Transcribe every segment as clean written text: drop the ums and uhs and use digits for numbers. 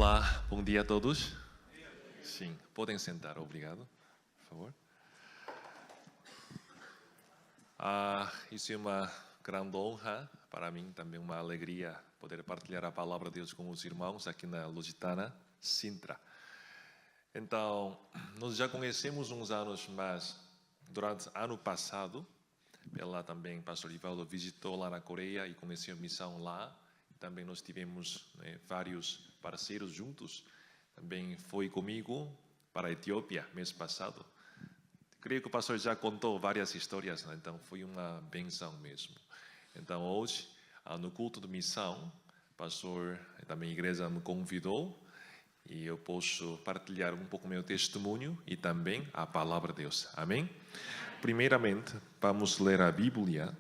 Olá, bom dia a todos. Sim, podem sentar, obrigado, por favor. Isso é uma grande honra para mim, também uma alegria poder partilhar a palavra de Deus com os irmãos aqui na Lusitana, Sintra. Então, nós já conhecemos uns anos, mas durante ano passado, ela também, pastor Ivaldo, visitou lá na Coreia e conheceu a missão lá. Também nós tivemos vários parceiros juntos. Também foi comigo para a Etiópia, mês passado. Creio que o pastor já contou várias histórias, né? Então foi uma benção mesmo. Então hoje, no culto de missão, o pastor e também a igreja me convidou e eu posso partilhar um pouco meu testemunho e também a palavra de Deus. Amém? Primeiramente, vamos ler a Bíblia,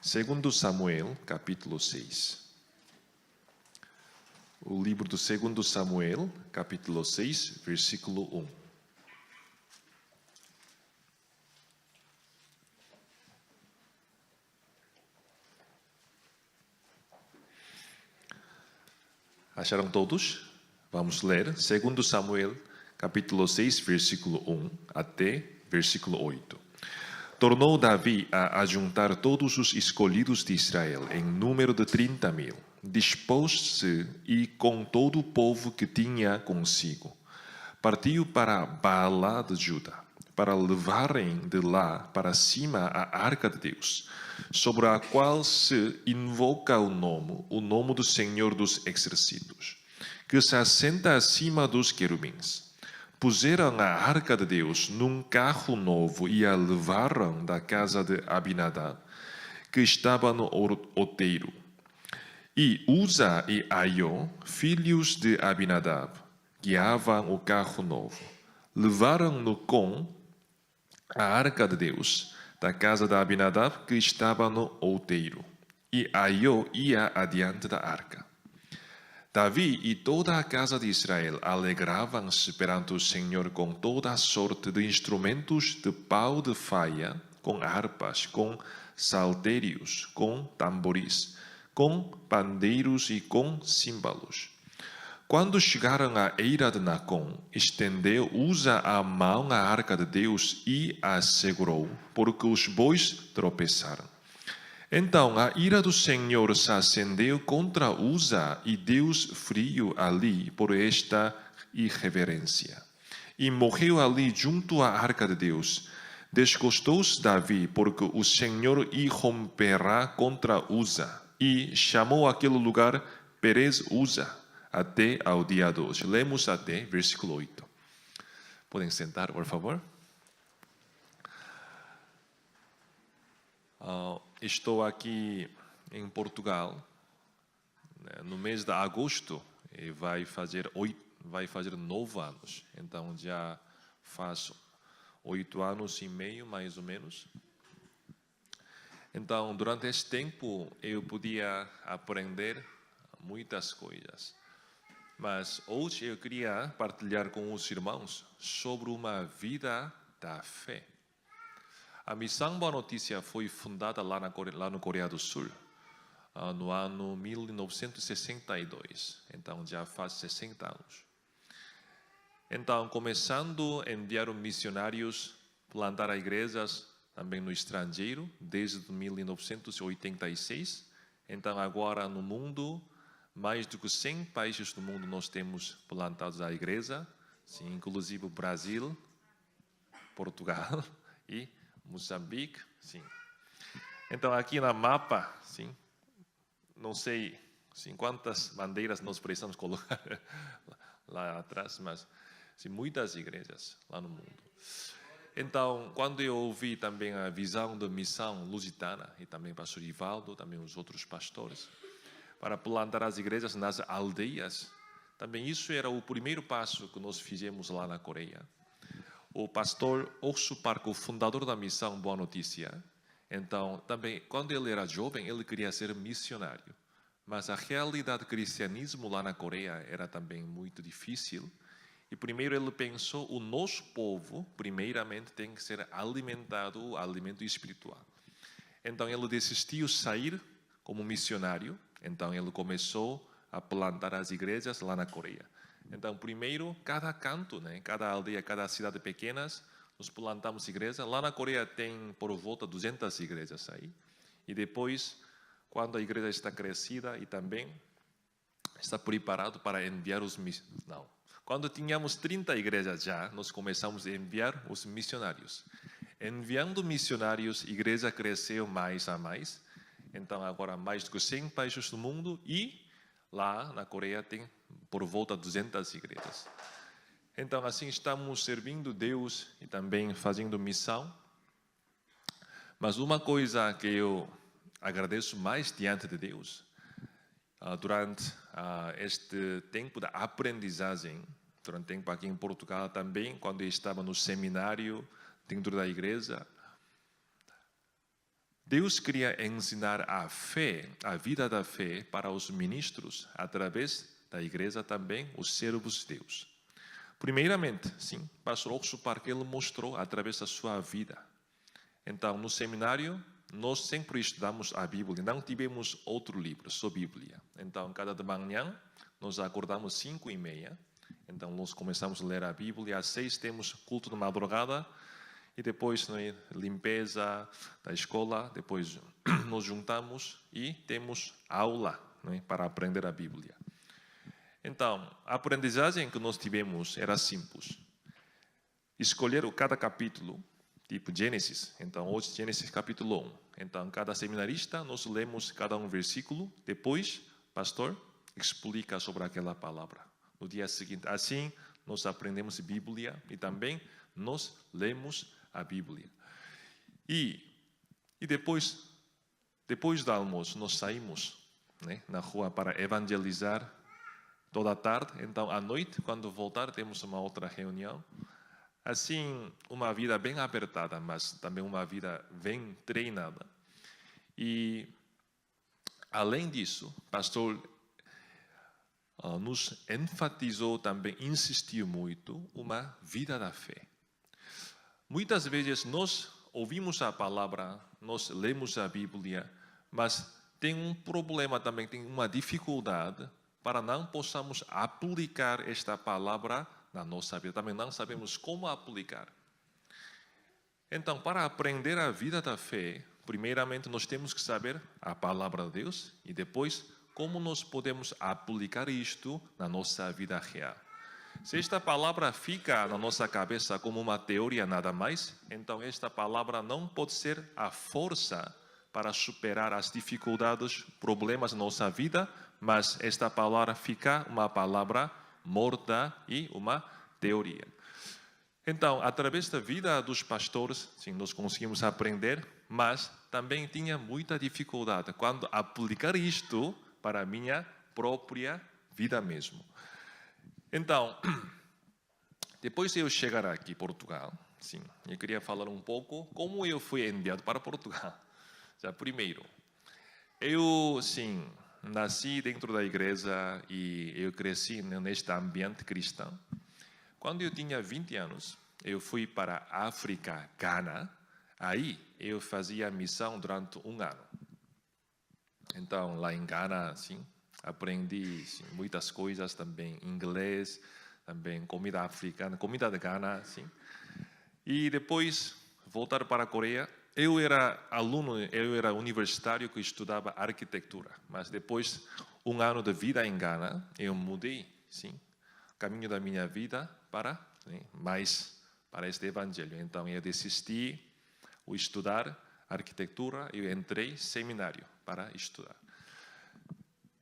2 Samuel, capítulo 6. O livro do 2 Samuel, capítulo 6, versículo 1. Acharam todos? Vamos ler 2 Samuel, capítulo 6, versículo 1 até versículo 8. Tornou Davi a ajuntar todos os escolhidos de Israel, em número de 30.000. Dispôs-se e com todo o povo que tinha consigo. Partiu para Baalá de Judá, para levarem de lá para cima a arca de Deus, sobre a qual se invoca o nome do Senhor dos Exércitos, que se assenta acima dos querubins. Puseram a arca de Deus num carro novo e a levaram da casa de Abinadab, que estava no outeiro. E Uza e Aiô, filhos de Abinadab, guiavam o carro novo. Levaram-no com a arca de Deus da casa de Abinadab, que estava no outeiro. E Aiô ia adiante da arca. Davi e toda a casa de Israel alegravam-se perante o Senhor com toda a sorte de instrumentos de pau de faia, com harpas, com saltérios, com tamboris, com pandeiros e com címbalos. Quando chegaram à eira de Nacon, estendeu Uza a mão à arca de Deus e a segurou, porque os bois tropeçaram. Então a ira do Senhor se acendeu contra Uza e Deus feriu ali por esta irreverência. E morreu ali junto à arca de Deus. Desgostou-se Davi, porque o Senhor irromperá contra Uza, e chamou aquele lugar Perez Uza, até ao dia de hoje. Lemos até versículo 8. Podem sentar, por favor. Estou aqui em Portugal, no mês de agosto, e vai fazer 9 anos. Então já faz 8 anos e meio, mais ou menos. Então, durante esse tempo, eu podia aprender muitas coisas. Mas hoje eu queria partilhar com os irmãos sobre uma vida da fé. A Missão Boa Notícia foi fundada lá no Coreia do Sul, no ano 1962. Então, já faz 60 anos. Então, começando a enviar missionários, plantar igrejas também no estrangeiro, desde 1986. Então, agora no mundo, mais do que 100 países do mundo nós temos plantados a igreja, sim, inclusive o Brasil, Portugal e Moçambique, sim. Então aqui na mapa, sim, não sei quantas bandeiras nós precisamos colocar lá atrás, mas sim, muitas igrejas lá no mundo. Então, quando eu ouvi também a visão da missão lusitana e também o pastor Ivaldo, também os outros pastores, para plantar as igrejas nas aldeias, também isso era o primeiro passo que nós fizemos lá na Coreia. O pastor Orso Park, o fundador da missão Boa Notícia, então também quando ele era jovem ele queria ser missionário, mas a realidade do cristianismo lá na Coreia era também muito difícil. E primeiro ele pensou, o nosso povo primeiramente tem que ser alimentado, o alimento espiritual. Então ele desistiu de sair como missionário. Então ele começou a plantar as igrejas lá na Coreia. Então, primeiro, cada canto, né, cada aldeia, cada cidade pequenas, nós plantamos igreja. Lá na Coreia tem por volta 200 igrejas aí. E depois, quando a igreja está crescida e também está preparado para enviar os missionários. Não. Quando tínhamos 30 igrejas já, nós começamos a enviar os missionários. Enviando missionários, a igreja cresceu mais a mais. Então, agora mais do que 100 países do mundo e lá na Coreia tem por volta de 200 igrejas. Então, assim, estamos servindo Deus e também fazendo missão. Mas uma coisa que eu agradeço mais diante de Deus, durante este tempo da aprendizagem, durante o tempo aqui em Portugal também, quando eu estava no seminário dentro da igreja, Deus queria ensinar a fé, a vida da fé para os ministros, através da igreja também, os servos de Deus. Primeiramente, sim, pastor Oxo Parque mostrou através da sua vida. Então, no seminário, nós sempre estudamos a Bíblia, não tivemos outro livro, só Bíblia. Então, cada de manhã, nós acordamos 5h30, então nós começamos a ler a Bíblia, às 6 temos culto de madrugada, e depois, né, limpeza da escola, depois nos juntamos e temos aula, né, para aprender a Bíblia. Então, a aprendizagem que nós tivemos era simples. Escolher cada capítulo, tipo Gênesis. Então, hoje Gênesis capítulo 1. Então, cada seminarista, nós lemos cada um versículo, depois, pastor explica sobre aquela palavra. No dia seguinte, assim, nós aprendemos Bíblia e também nós lemos a Bíblia. E depois do almoço, nós saímos, né, na rua para evangelizar toda a tarde. Então, à noite, quando voltar, temos uma outra reunião. Assim, uma vida bem apertada, mas também uma vida bem treinada. E, além disso, o pastor nos enfatizou também, insistiu muito, uma vida da fé. Muitas vezes nós ouvimos a palavra, nós lemos a Bíblia, mas tem um problema também, tem uma dificuldade para não possamos aplicar esta palavra na nossa vida. Também não sabemos como aplicar. Então, para aprender a vida da fé, primeiramente nós temos que saber a palavra de Deus e depois como nós podemos aplicar isto na nossa vida real. Se esta palavra fica na nossa cabeça como uma teoria nada mais, então esta palavra não pode ser a força para superar as dificuldades, problemas na nossa vida, mas esta palavra fica uma palavra morta e uma teoria. Então, através da vida dos pastores, sim, nós conseguimos aprender, mas também tinha muita dificuldade quando aplicar isto para a minha própria vida mesmo. Então, depois de eu chegar aqui em Portugal, sim, eu queria falar um pouco como eu fui enviado para Portugal. Já primeiro, eu, sim, nasci dentro da igreja e eu cresci neste ambiente cristão. Quando eu tinha 20 anos, eu fui para a África, Ghana. Aí eu fazia missão durante 1 ano. Então, lá em Ghana, sim, aprendi sim, muitas coisas também, inglês, também comida africana, comida de Ghana, sim. E depois, voltar para a Coreia. Eu era aluno, eu era universitário que estudava arquitetura. Mas depois, 1 ano de vida em Ghana, eu mudei, sim, o caminho da minha vida para, sim, mais para este evangelho. Então, eu desisti de estudar arquitetura, eu entrei seminário para estudar.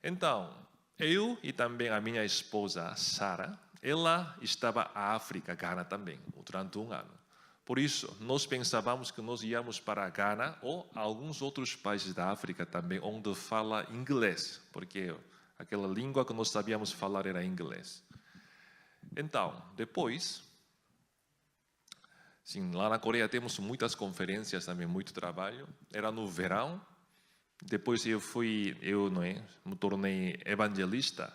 Então, eu e também a minha esposa, Sara, ela estava na África, Ghana também, durante 1 ano. Por isso, nós pensávamos que nós íamos para Ghana ou alguns outros países da África também, onde fala inglês, porque aquela língua que nós sabíamos falar era inglês. Então, depois, sim, lá na Coreia temos muitas conferências também, muito trabalho. Era no verão. Depois me tornei evangelista.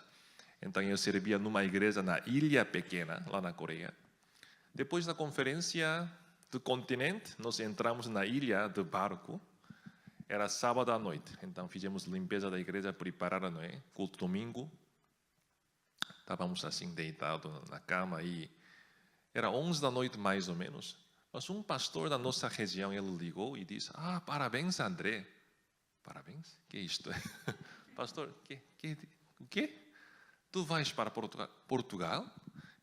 Então eu servia numa igreja na ilha pequena, lá na Coreia. Depois da conferência do continente, nós entramos na ilha de barco. Era sábado à noite. Então fizemos limpeza da igreja, preparar culto domingo. Estávamos assim deitados na cama e era 11 da noite mais ou menos. Mas um pastor da nossa região, ele ligou e disse: parabéns, André. Parabéns? Que é isto? Pastor, o quê? Tu vais para Portugal?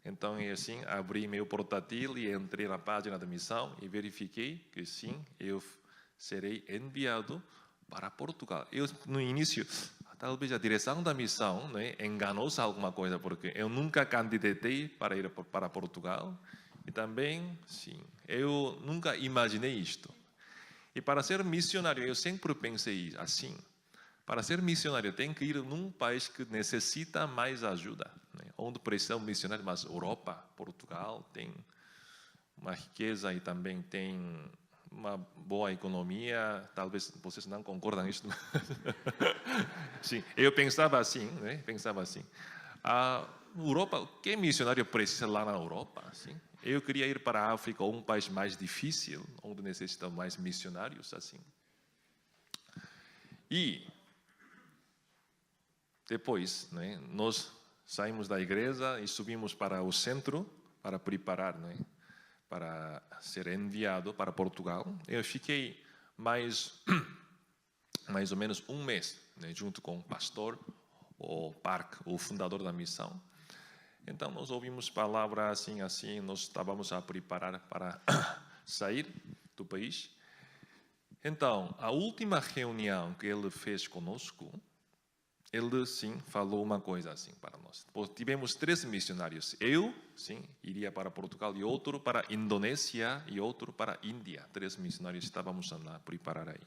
Então, assim, abri meu portátil e entrei na página da missão e verifiquei que sim, eu serei enviado para Portugal. Eu, no início, talvez a direção da missão, né, enganou-se alguma coisa, porque eu nunca candidatei para ir para Portugal. E também, sim, eu nunca imaginei isto. E para ser missionário, eu sempre pensei assim: para ser missionário, tem que ir num país que necessita mais ajuda, né? Onde precisa um missionário, mas Europa, Portugal, tem uma riqueza e também tem uma boa economia. Talvez vocês não concordam com isso. Sim, eu pensava assim, né? Pensava assim. A Europa, o que missionário precisa lá na Europa? Assim? Eu queria ir para a África, ou um país mais difícil, onde necessita mais missionários, assim. E depois, né, nós saímos da igreja e subimos para o centro para preparar, né, para ser enviado para Portugal. Eu fiquei mais ou menos um mês, né, junto com o pastor, o Park, o fundador da missão. Então, nós ouvimos palavras assim, nós estávamos a preparar para sair do país. Então, a última reunião que ele fez conosco, ele, sim, falou uma coisa assim para nós. Tivemos 3 missionários. Eu, sim, iria para Portugal, e outro para a Indonésia, e outro para a Índia. 3 missionários estávamos a preparar aí.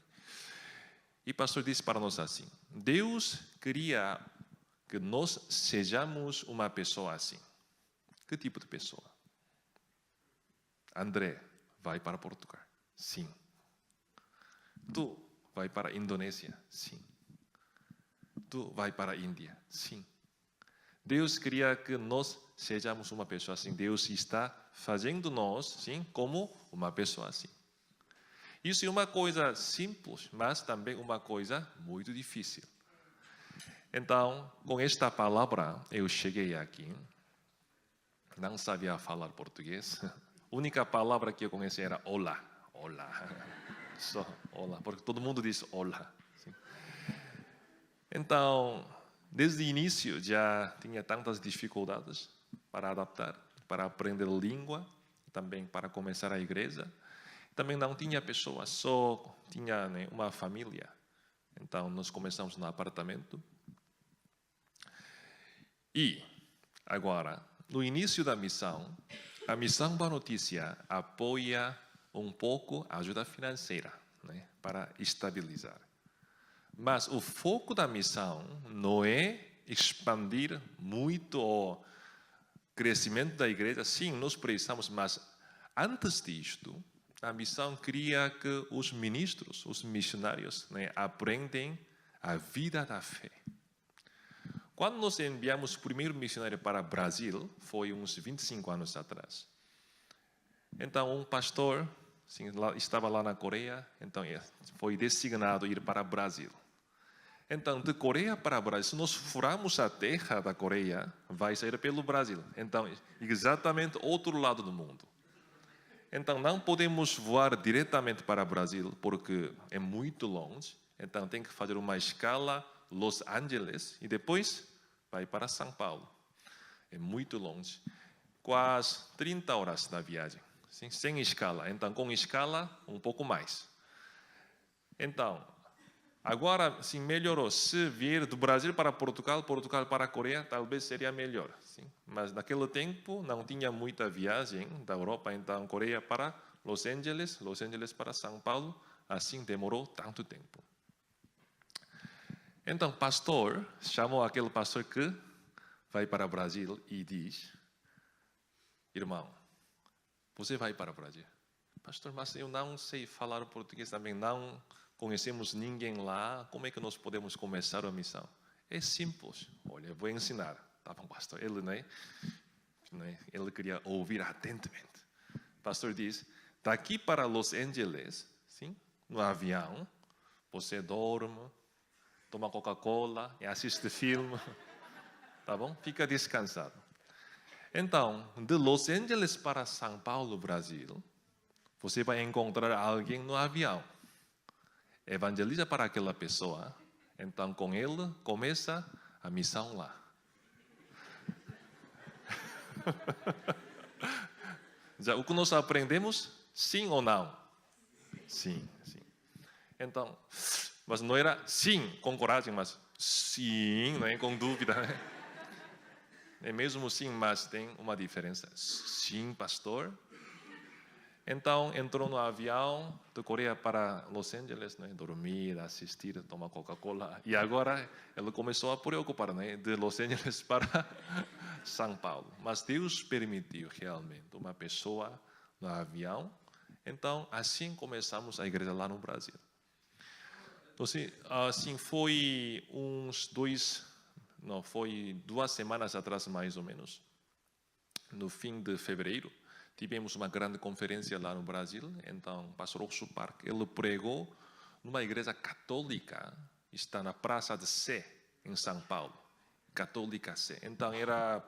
E o pastor disse para nós assim: Deus queria que nós sejamos uma pessoa assim. Que tipo de pessoa? André, vai para Portugal. Sim. Tu vai para a Indonésia? Sim. Tu vai para a Índia? Sim. Deus queria que nós sejamos uma pessoa assim. Deus está fazendo nós, sim, como uma pessoa assim. Isso é uma coisa simples, mas também uma coisa muito difícil. Então, com esta palavra, eu cheguei aqui. Não sabia falar português. A única palavra que eu conhecia era olá. Olá. Só olá, porque todo mundo diz olá. Sim. Então, desde o início já tinha tantas dificuldades para adaptar, para aprender língua, também para começar a igreja. Também não tinha pessoas, só tinha, né, uma família. Então, nós começamos no apartamento. E, agora, no início da missão, a Missão Boa Notícia apoia um pouco a ajuda financeira, né, para estabilizar. Mas o foco da missão não é expandir muito o crescimento da igreja. Sim, nós precisamos, mas antes disto, a missão queria que os ministros, os missionários, né, aprendem a vida da fé. Quando nós enviamos o primeiro missionário para o Brasil, foi uns 25 anos atrás. Então, um pastor, sim, estava lá na Coreia, então foi designado a ir para o Brasil. Então, de Coreia para o Brasil, se nós furarmos a terra da Coreia, vai sair pelo Brasil. Então, exatamente outro lado do mundo. Então, não podemos voar diretamente para o Brasil, porque é muito longe. Então, tem que fazer uma escala Los Angeles e depois vai para São Paulo. É muito longe. Quase 30 horas na viagem, sim, sem escala. Então, com escala, um pouco mais. Então, agora, sim, melhorou. Se vier do Brasil para Portugal, Portugal para a Coreia, talvez seria melhor. Sim. Mas naquele tempo não tinha muita viagem da Europa, então Coreia para Los Angeles, Los Angeles para São Paulo, assim demorou tanto tempo. Então, pastor chamou aquele pastor que vai para o Brasil e diz: irmão, você vai para o Brasil? Pastor, mas eu não sei falar português também, não conhecemos ninguém lá, como é que nós podemos começar a missão? É simples, olha, eu vou ensinar. Tá bom, pastor, ele, né, ele queria ouvir atentamente. O pastor diz: daqui para Los Angeles, sim, no avião, você dorme, toma Coca-Cola e assiste filme. Tá bom? Fica descansado. Então, de Los Angeles para São Paulo, Brasil, você vai encontrar alguém no avião. Evangeliza para aquela pessoa. Então, com ele, começa a missão lá. Já o que nós aprendemos? Sim ou não? Sim, sim. Então, mas não era sim com coragem, mas sim, né, com dúvida. Né? É mesmo sim, mas tem uma diferença. Sim, pastor. Então, entrou no avião de Coreia para Los Angeles, né, dormir, assistir, tomar Coca-Cola. E agora ele começou a preocupar, né, de Los Angeles para São Paulo. Mas Deus permitiu realmente uma pessoa no avião. Então, assim começamos a igreja lá no Brasil. Então, assim foi foi 2 semanas atrás mais ou menos, no fim de fevereiro, tivemos uma grande conferência lá no Brasil. Então, o pastor Oxo Park, ele pregou numa igreja católica, está na Praça de Sé, em São Paulo. Católica Sé. Então, era o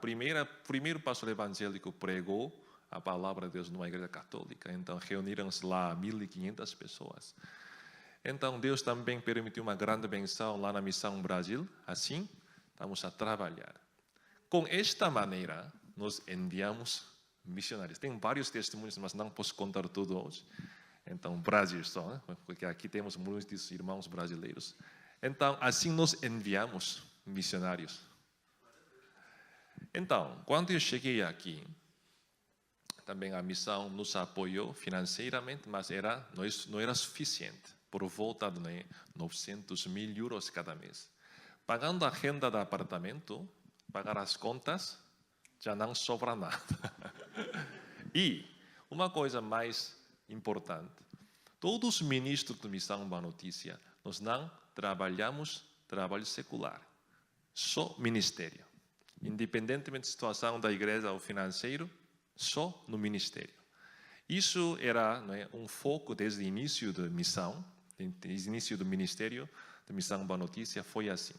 primeiro pastor evangélico pregou a palavra de Deus numa igreja católica. Então, reuniram-se lá 1.500 pessoas. Então, Deus também permitiu uma grande benção lá na Missão Brasil. Assim, estamos a trabalhar. Com esta maneira, nós enviamos missionários. Tem vários testemunhos, mas não posso contar tudo hoje. Então, Brasil só, né? Porque aqui temos muitos irmãos brasileiros. Então, assim nós enviamos missionários. Então, quando eu cheguei aqui, também a missão nos apoiou financeiramente, mas não era suficiente. Por volta de 900.000 euros cada mês. Pagando a renda do apartamento, pagar as contas, já não sobra nada. E uma coisa mais importante, todos os ministros de Missão Boa Notícia, nós não trabalhamos trabalho secular, só ministério. Independentemente da situação da igreja ou financeiro, só no ministério. Isso era um foco desde o início da missão, desde o início do ministério de Missão Boa Notícia, foi assim.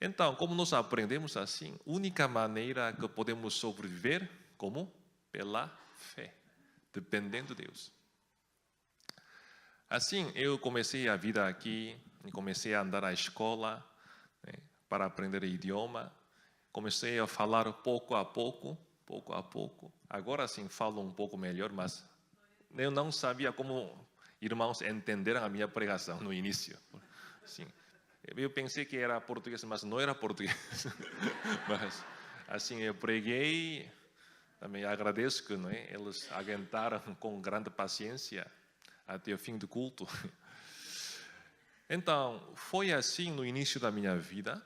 Então, como nós aprendemos assim, a única maneira que podemos sobreviver, como? Pela fé, dependendo de Deus. Assim, eu comecei a vida aqui, comecei a andar à escola, né, para aprender o idioma, comecei a falar pouco a pouco. Agora sim falo um pouco melhor, mas eu não sabia como irmãos entenderam a minha pregação no início. Sim. Eu pensei que era português, mas não era português. Mas, assim, eu preguei, também agradeço que eles aguentaram com grande paciência até o fim do culto. Então, foi assim no início da minha vida.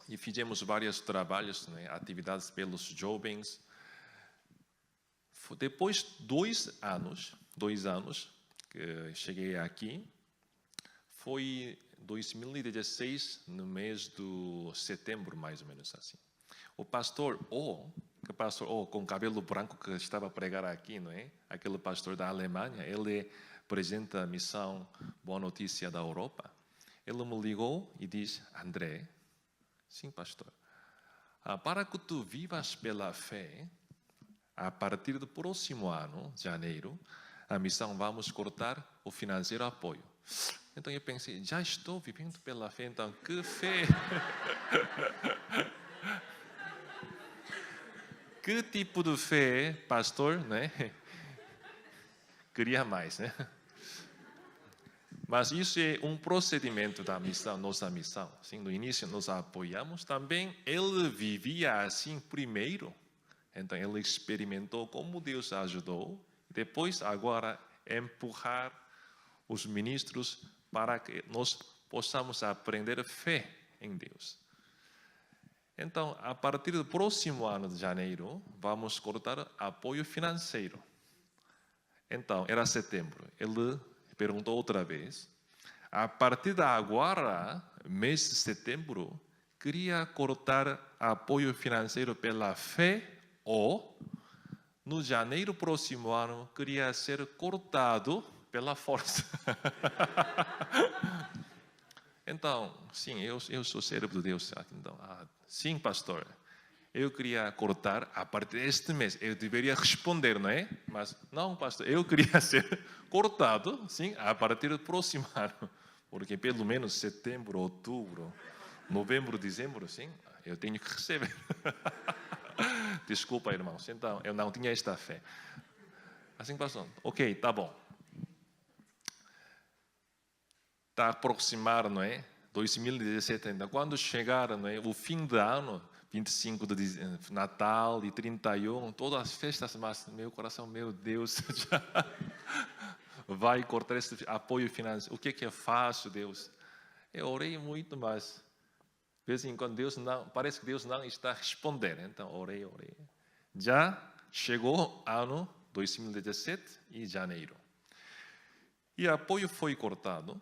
E fizemos vários trabalhos, atividades pelos jovens. Depois de 2 anos que cheguei aqui, foi 2016, no mês de setembro, mais ou menos assim. O pastor O, com cabelo branco que estava a pregar aqui, não é? Aquele pastor da Alemanha, ele apresenta a missão Boa Notícia da Europa. Ele me ligou e disse: André, sim, pastor, para que tu vivas pela fé, a partir do próximo ano, janeiro, a missão vamos cortar o financeiro apoio. Então eu pensei, já estou vivendo pela fé, então que fé? Que tipo de fé, pastor, né? Queria mais, né? Mas isso é um procedimento da missão, nossa missão. Sim, no início nós apoiamos também. Ele vivia assim primeiro. Então ele experimentou como Deus ajudou. Depois, agora, empurrar os ministros para que nós possamos aprender fé em Deus. Então, a partir do próximo ano de janeiro, vamos cortar apoio financeiro. Então, era setembro. Ele perguntou outra vez. A partir de agora, mês de setembro, queria cortar apoio financeiro pela fé ou, no janeiro próximo ano, queria ser cortado pela força. Então, sim, eu sou cérebro de Deus. Então, Sim, pastor. Eu queria cortar a partir deste mês. Eu deveria responder, não é? Mas não, pastor, eu queria ser cortado, sim, a partir do próximo ano. Porque pelo menos setembro, outubro, novembro, dezembro, sim, eu tenho que receber. Desculpa, irmãos. Então, eu não tinha esta fé. Assim, pastor, ok, tá bom. Está a aproximar, não é? 2017 ainda. Quando chegar, não é? O fim do ano, 25 de Natal e 31, todas as festas, mas meu coração, meu Deus, já vai cortar esse apoio financeiro. O que eu faço, Deus? Eu orei muito, mas de vez em quando Deus não, parece que Deus não está a responder. Então, orei. Já chegou ano 2017 e janeiro. E o apoio foi cortado.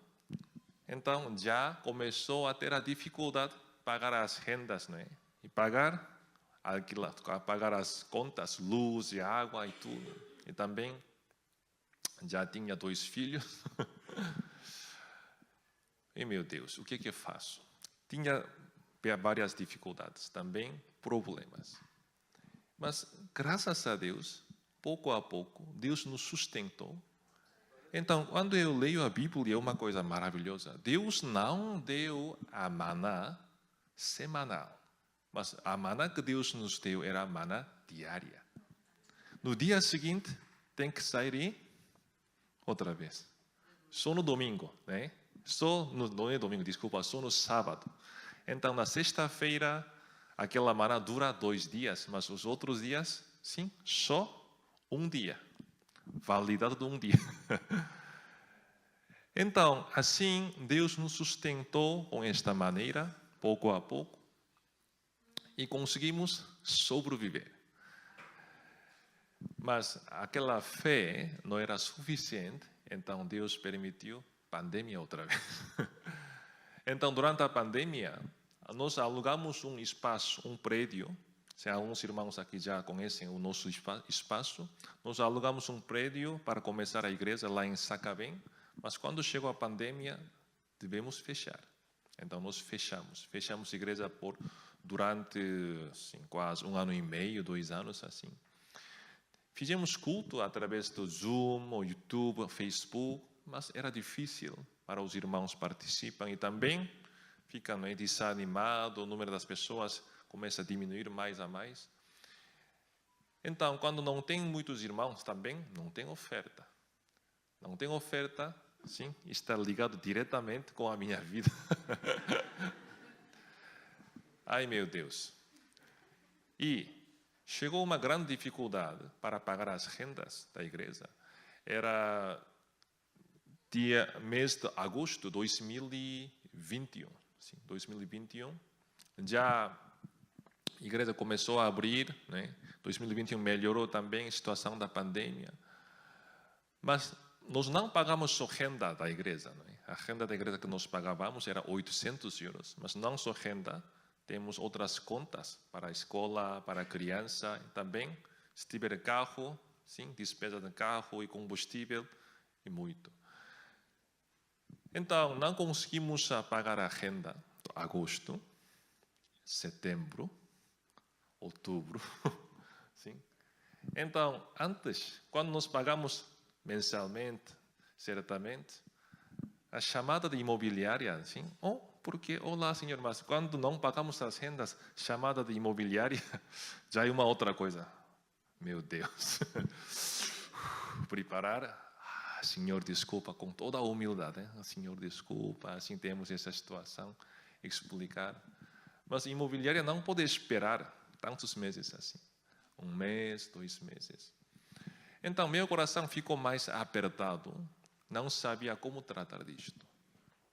Então, já começou a ter a dificuldade de pagar as rendas, não é? E pagar as contas, luz e água e tudo. E também já tinha 2 filhos. E, meu Deus, o que eu faço? Tinha várias dificuldades, também problemas. Mas, graças a Deus, pouco a pouco, Deus nos sustentou. Então, quando eu leio a Bíblia, é uma coisa maravilhosa. Deus não deu a maná semanal, mas a maná que Deus nos deu era a maná diária. No dia seguinte, tem que sair outra vez. Só no domingo, né? Não é domingo, desculpa, só no sábado. Então, na sexta-feira, aquela maná dura 2 dias, mas os outros dias, sim, só um dia. Validade de um dia. Então, assim, Deus nos sustentou com esta maneira, pouco a pouco, e conseguimos sobreviver. Mas aquela fé não era suficiente, então Deus permitiu pandemia outra vez. Então, durante a pandemia, nós alugamos um espaço, um prédio. Se alguns irmãos aqui já conhecem o nosso espaço, nós alugamos um prédio para começar a igreja lá em Sacavém, mas quando chegou a pandemia, tivemos fechar. Então, nós fechamos a igreja durante assim, quase 1 ano e meio, 2 anos, assim. Fizemos culto através do Zoom, o YouTube, o Facebook, mas era difícil para os irmãos participar e também fica desanimado, o número das pessoas começa a diminuir mais a mais. Então, quando não tem muitos irmãos, também não tem oferta. Não tem oferta, sim, está ligado diretamente com a minha vida. Ai, meu Deus. E chegou uma grande dificuldade para pagar as rendas da igreja. Era mês de agosto de 2021. Sim, 2021. Já a igreja começou a abrir, né? 2021 melhorou também a situação da pandemia. Mas nós não pagamos só renda da igreja. Não é? A renda da igreja que nós pagávamos era 800 euros. Mas não só renda, temos outras contas para a escola, para a criança. Também, se tiver carro, sim, despesa de carro e combustível e muito. Então, não conseguimos pagar a renda de agosto, setembro, outubro. Sim. Então, antes, quando nós pagamos mensalmente, certamente, a chamada de imobiliária, assim, porque, olá, senhor, mas quando não pagamos as rendas, chamada de imobiliária já é uma outra coisa. Meu Deus. Preparar. Senhor, desculpa, com toda a humildade. Senhor, desculpa, assim temos essa situação. Explicar. Mas a imobiliária não pode esperar tantos meses assim. 1 mês, 2 meses. Então, meu coração ficou mais apertado. Não sabia como tratar disto.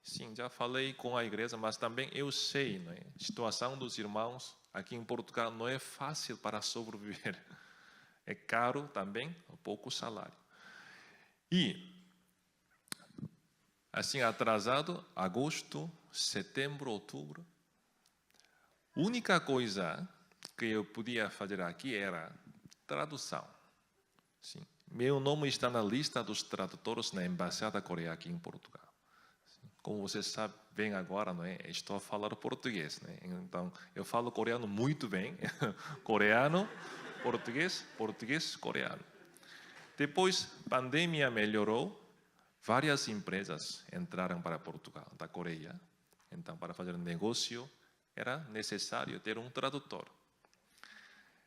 Sim, já falei com a igreja, mas também eu sei, não é? A situação dos irmãos aqui em Portugal não é fácil para sobreviver. É caro também, pouco salário. E, assim, atrasado, agosto, setembro, outubro. A única coisa que eu podia fazer aqui era tradução. Sim. Meu nome está na lista dos tradutores na Embaixada Coreana aqui em Portugal. como você sabe bem agora, não é? Estou a falar português, né? Então, eu falo coreano muito bem. Coreano, português, português, coreano. Depois, a pandemia melhorou. Várias empresas entraram para Portugal, da Coreia. Então, para fazer negócio, era necessário ter um tradutor.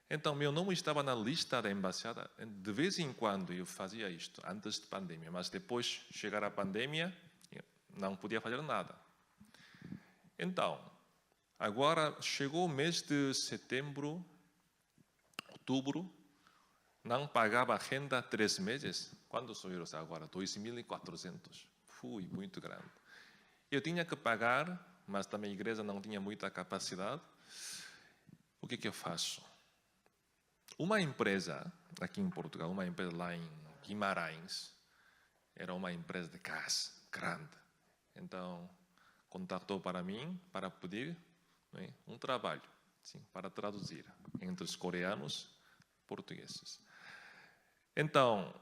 Então, meu nome estava na lista da embaixada. De vez em quando eu fazia isto, antes da pandemia. Mas depois, chegar a pandemia, eu não podia fazer nada. Então, agora chegou o mês de setembro, outubro, não pagava renda 3 meses. Quantos euros agora? 2.400. Fui, muito grande. Eu tinha que pagar, mas também a igreja não tinha muita capacidade. O que eu faço? Uma empresa, aqui em Portugal, uma empresa lá em Guimarães, era uma empresa de gás grande. Então, contatou para mim para pedir, né, um trabalho, sim, para traduzir entre os coreanos e portugueses. Então,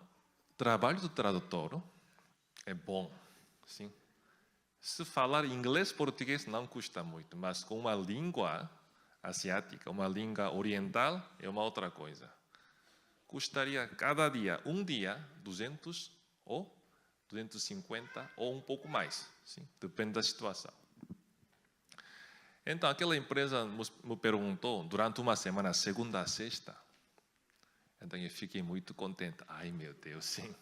trabalho do tradutor é bom, sim. Se falar inglês, português não custa muito, mas com uma língua asiática, uma língua oriental, é uma outra coisa. Custaria cada dia, um dia, 200 ou 250 ou um pouco mais, sim, depende da situação. Então, aquela empresa me perguntou durante uma semana, segunda a sexta. Então, eu fiquei muito contente. Ai, meu Deus, sim.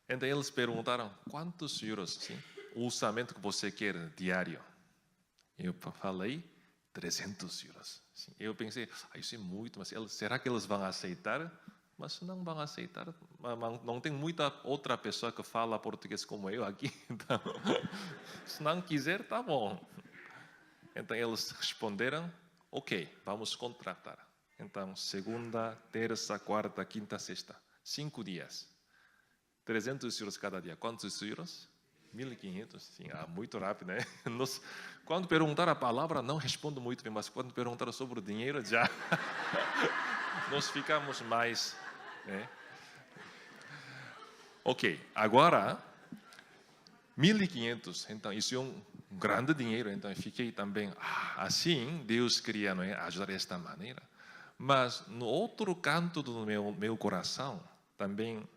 Então, eles perguntaram, quantos euros, sim, o orçamento que você quer diário? Eu falei, 300 euros. Sim. Eu pensei, isso é muito, mas será que eles vão aceitar? Mas não vão aceitar. Não tem muita outra pessoa que fala português como eu aqui. Então, se não quiser, tá bom. Então, eles responderam, ok, vamos contratar. Então, segunda, terça, quarta, quinta, sexta. 5 dias. 300 euros cada dia. Quantos euros? 1.500. Sim, muito rápido, né? Quando perguntar a palavra, não respondo muito bem, mas quando perguntar sobre o dinheiro, já nós ficamos mais, né? Ok, agora 1.500. Então, isso é um grande dinheiro. Então, eu fiquei também, assim Deus queria, não é, ajudar desta maneira. Mas no outro canto do meu coração, também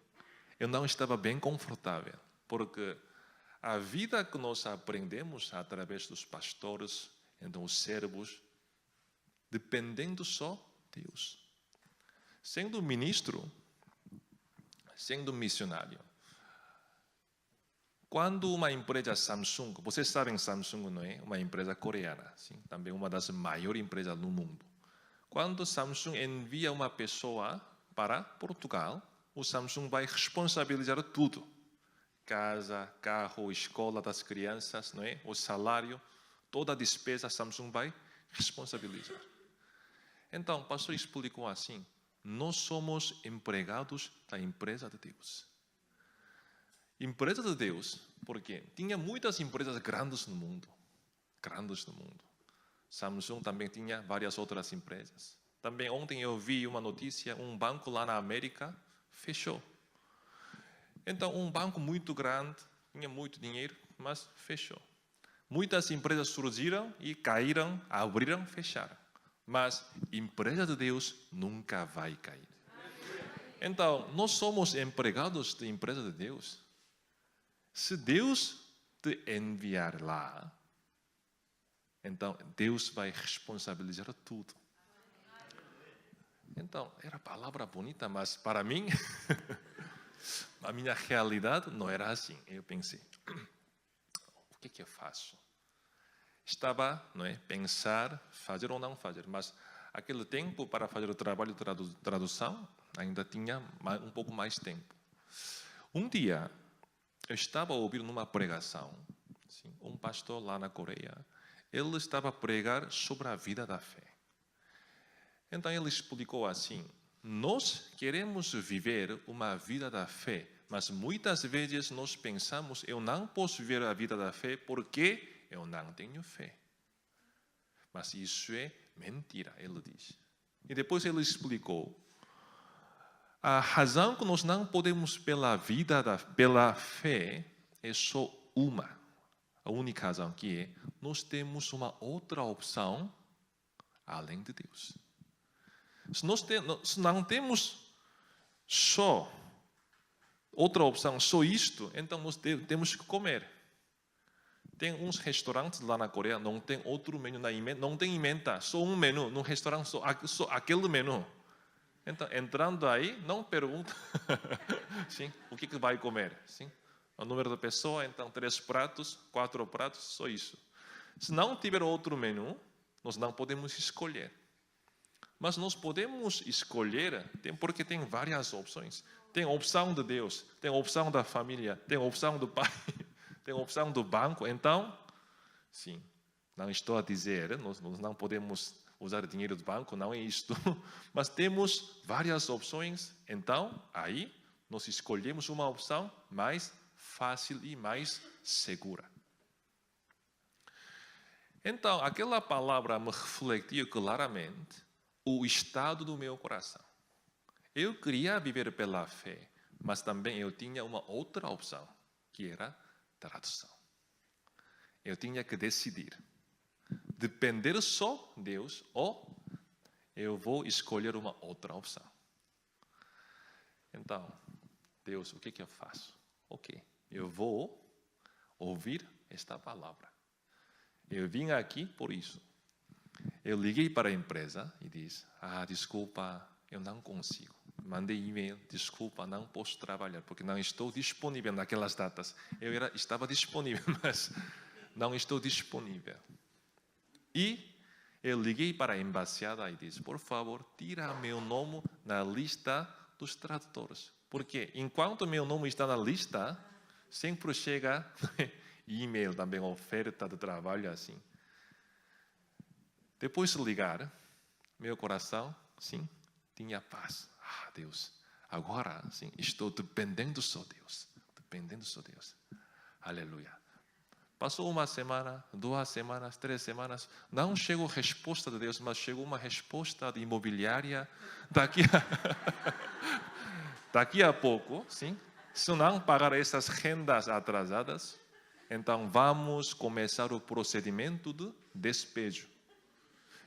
eu não estava bem confortável, porque a vida que nós aprendemos através dos pastores, então os servos, dependendo só de Deus. Sendo ministro, sendo missionário, quando uma empresa Samsung, vocês sabem Samsung, não é? Uma empresa coreana, sim, também uma das maiores empresas no mundo. Quando Samsung envia uma pessoa para Portugal, o Samsung vai responsabilizar tudo. Casa, carro, escola das crianças, não é? O salário, toda a despesa, a Samsung vai responsabilizar. Então, o pastor explicou assim, nós somos empregados da empresa de Deus. Empresa de Deus, porque tinha muitas empresas grandes no mundo. Samsung também tinha várias outras empresas. Também ontem eu vi uma notícia, um banco lá na América fechou. Então, um banco muito grande, tinha muito dinheiro, mas fechou. Muitas empresas surgiram e caíram, abriram, fecharam. Mas empresa de Deus nunca vai cair. Então, nós somos empregados da empresa de Deus. Se Deus te enviar lá, então Deus vai responsabilizar tudo. Então, era palavra bonita, mas para mim, a minha realidade não era assim. Eu pensei, o que eu faço? Estava, não é, pensar, fazer ou não fazer, mas aquele tempo para fazer o trabalho de tradução, ainda tinha um pouco mais tempo. Um dia, eu estava ouvindo numa pregação, sim, um pastor lá na Coreia, ele estava a pregar sobre a vida da fé. Então ele explicou assim, nós queremos viver uma vida da fé, mas muitas vezes nós pensamos, eu não posso viver a vida da fé porque eu não tenho fé. Mas isso é mentira, ele diz. E depois ele explicou, a razão que nós não podemos pela fé é só uma. a única razão que é, nós temos uma outra opção além de Deus. Se não temos só outra opção, só isto, então nós temos que comer. Tem uns restaurantes lá na Coreia, não tem outro menu, não tem emenda, só um menu no restaurante, só aquele menu. Então, entrando aí, não pergunta sim, o que vai comer. Sim? O número de pessoas, então 3 pratos, 4 pratos, só isso. Se não tiver outro menu, nós não podemos escolher. Mas nós podemos escolher, porque tem várias opções. Tem a opção de Deus, tem a opção da família, tem a opção do pai, tem a opção do banco. Então, sim, não estou a dizer, nós não podemos usar dinheiro do banco, não é isto. Mas temos várias opções, então, aí, nós escolhemos uma opção mais fácil e mais segura. Então, aquela palavra me refletiu claramente o estado do meu coração. Eu queria viver pela fé, mas também eu tinha uma outra opção, que era tradução. Eu tinha que decidir. Depender só de Deus ou eu vou escolher uma outra opção. Então, Deus, o que eu faço? Ok, eu vou ouvir esta palavra. Eu vim aqui por isso. Eu liguei para a empresa e disse, desculpa, eu não consigo. Mandei e-mail, desculpa, não posso trabalhar, porque não estou disponível naquelas datas. Estava disponível, mas não estou disponível. E eu liguei para a embaixada e disse, por favor, tira meu nome na lista dos tradutores. Porque enquanto meu nome está na lista, sempre chega e-mail também, oferta de trabalho assim. Depois de ligar, meu coração, sim, tinha paz. Deus, agora, sim, estou dependendo só de Deus. Dependendo só de Deus. Aleluia. Passou 1 semana, 2 semanas, 3 semanas. Não chegou resposta de Deus, mas chegou uma resposta de imobiliária. Daqui a pouco, sim, se não pagar essas rendas atrasadas, então vamos começar o procedimento de despejo.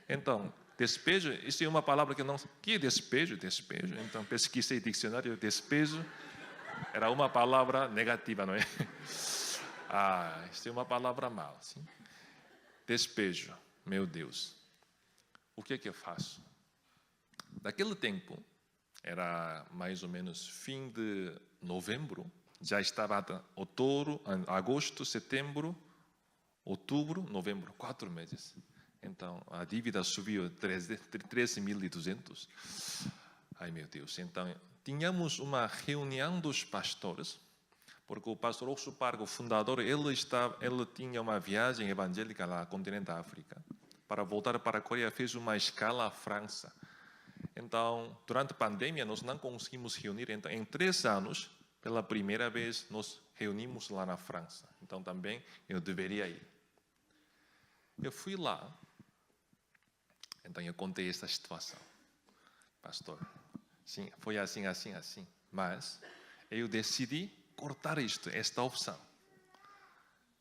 Então, despejo, isso é uma palavra que não... Que é despejo? Despejo. Então, pesquisei dicionário, despejo. Era uma palavra negativa, não é? Isso é uma palavra mal. Sim? Despejo. Meu Deus. O que eu faço? Naquele tempo, era mais ou menos fim de novembro, já estava outubro, agosto, setembro, outubro, novembro, 4 meses. Então, a dívida subiu 13.200. Ai, meu Deus. Então, tínhamos uma reunião dos pastores, porque o pastor Oxo Pargo, o fundador, ele tinha uma viagem evangélica lá no continente da África. Para voltar para a Coreia, fez uma escala à França. Então, durante a pandemia, nós não conseguimos reunir. Então, em 3 anos, pela primeira vez, nós reunimos lá na França. Então, também, eu deveria ir. Eu fui lá. Então, eu contei essa situação. Pastor, sim, foi assim, assim, assim. Mas eu decidi cortar esta opção.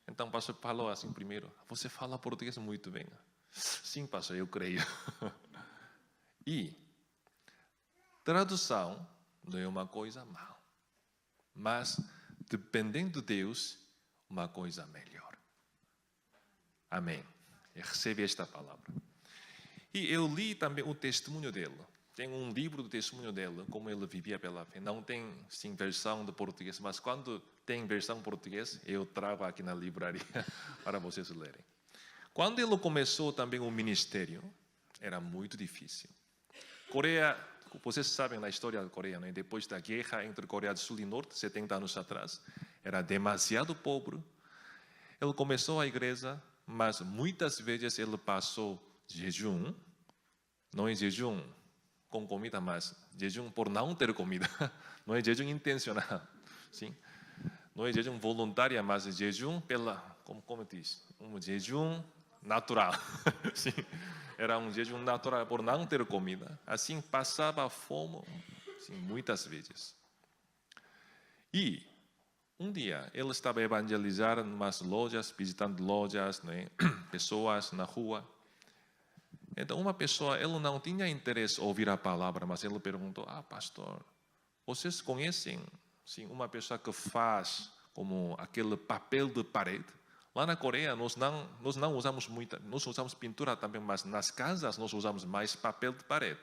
Então, o pastor falou assim primeiro, você fala português muito bem. Sim, pastor, eu creio. E tradução não é uma coisa má. Mas, dependendo de Deus, uma coisa melhor. Amém. Eu recebi esta palavra. E eu li também o testemunho dele. Tem um livro do testemunho dele, como ele vivia pela fé. Não tem, sim, versão de português, mas quando tem versão português, eu trago aqui na livraria para vocês lerem. Quando ele começou também o ministério, era muito difícil. Coreia, vocês sabem na história da Coreia, né? Depois da guerra entre Coreia do Sul e Norte, 70 anos atrás, era demasiado pobre. Ele começou a igreja, mas muitas vezes ele passou jejum, não é jejum com comida, mas jejum por não ter comida. Não é jejum intencional, sim? Não é jejum voluntário, mas jejum como diz? Um jejum natural. Sim. Era um jejum natural por não ter comida. Assim passava fome, sim, muitas vezes. E um dia ele estava a evangelizar em umas lojas, visitando lojas, né? Pessoas na rua. Então uma pessoa, ele não tinha interesse em ouvir a palavra, mas ele perguntou: pastor, vocês conhecem sim, uma pessoa que faz como aquele papel de parede? Lá na Coreia nós não usamos muito, nós usamos pintura também, mas nas casas nós usamos mais papel de parede.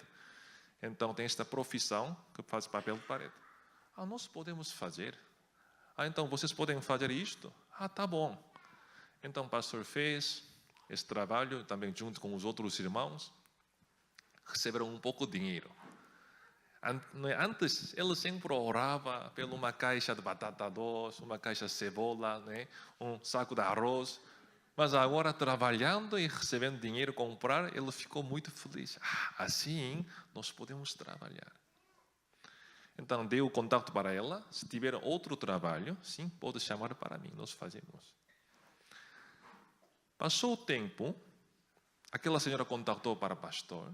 Então tem esta profissão que faz papel de parede. Nós podemos fazer. Então vocês podem fazer isto? Tá bom. Então o pastor fez esse trabalho também junto com os outros irmãos. Receberam um pouco de dinheiro. Antes, ele sempre orava por uma caixa de batata doce, uma caixa de cebola, né? Um saco de arroz. Mas agora, trabalhando e recebendo dinheiro, comprar, ele ficou muito feliz. Assim, nós podemos trabalhar. Então, dei o contato para ela. Se tiver outro trabalho, sim, pode chamar para mim, nós fazemos. Passou o tempo, aquela senhora contactou para o pastor.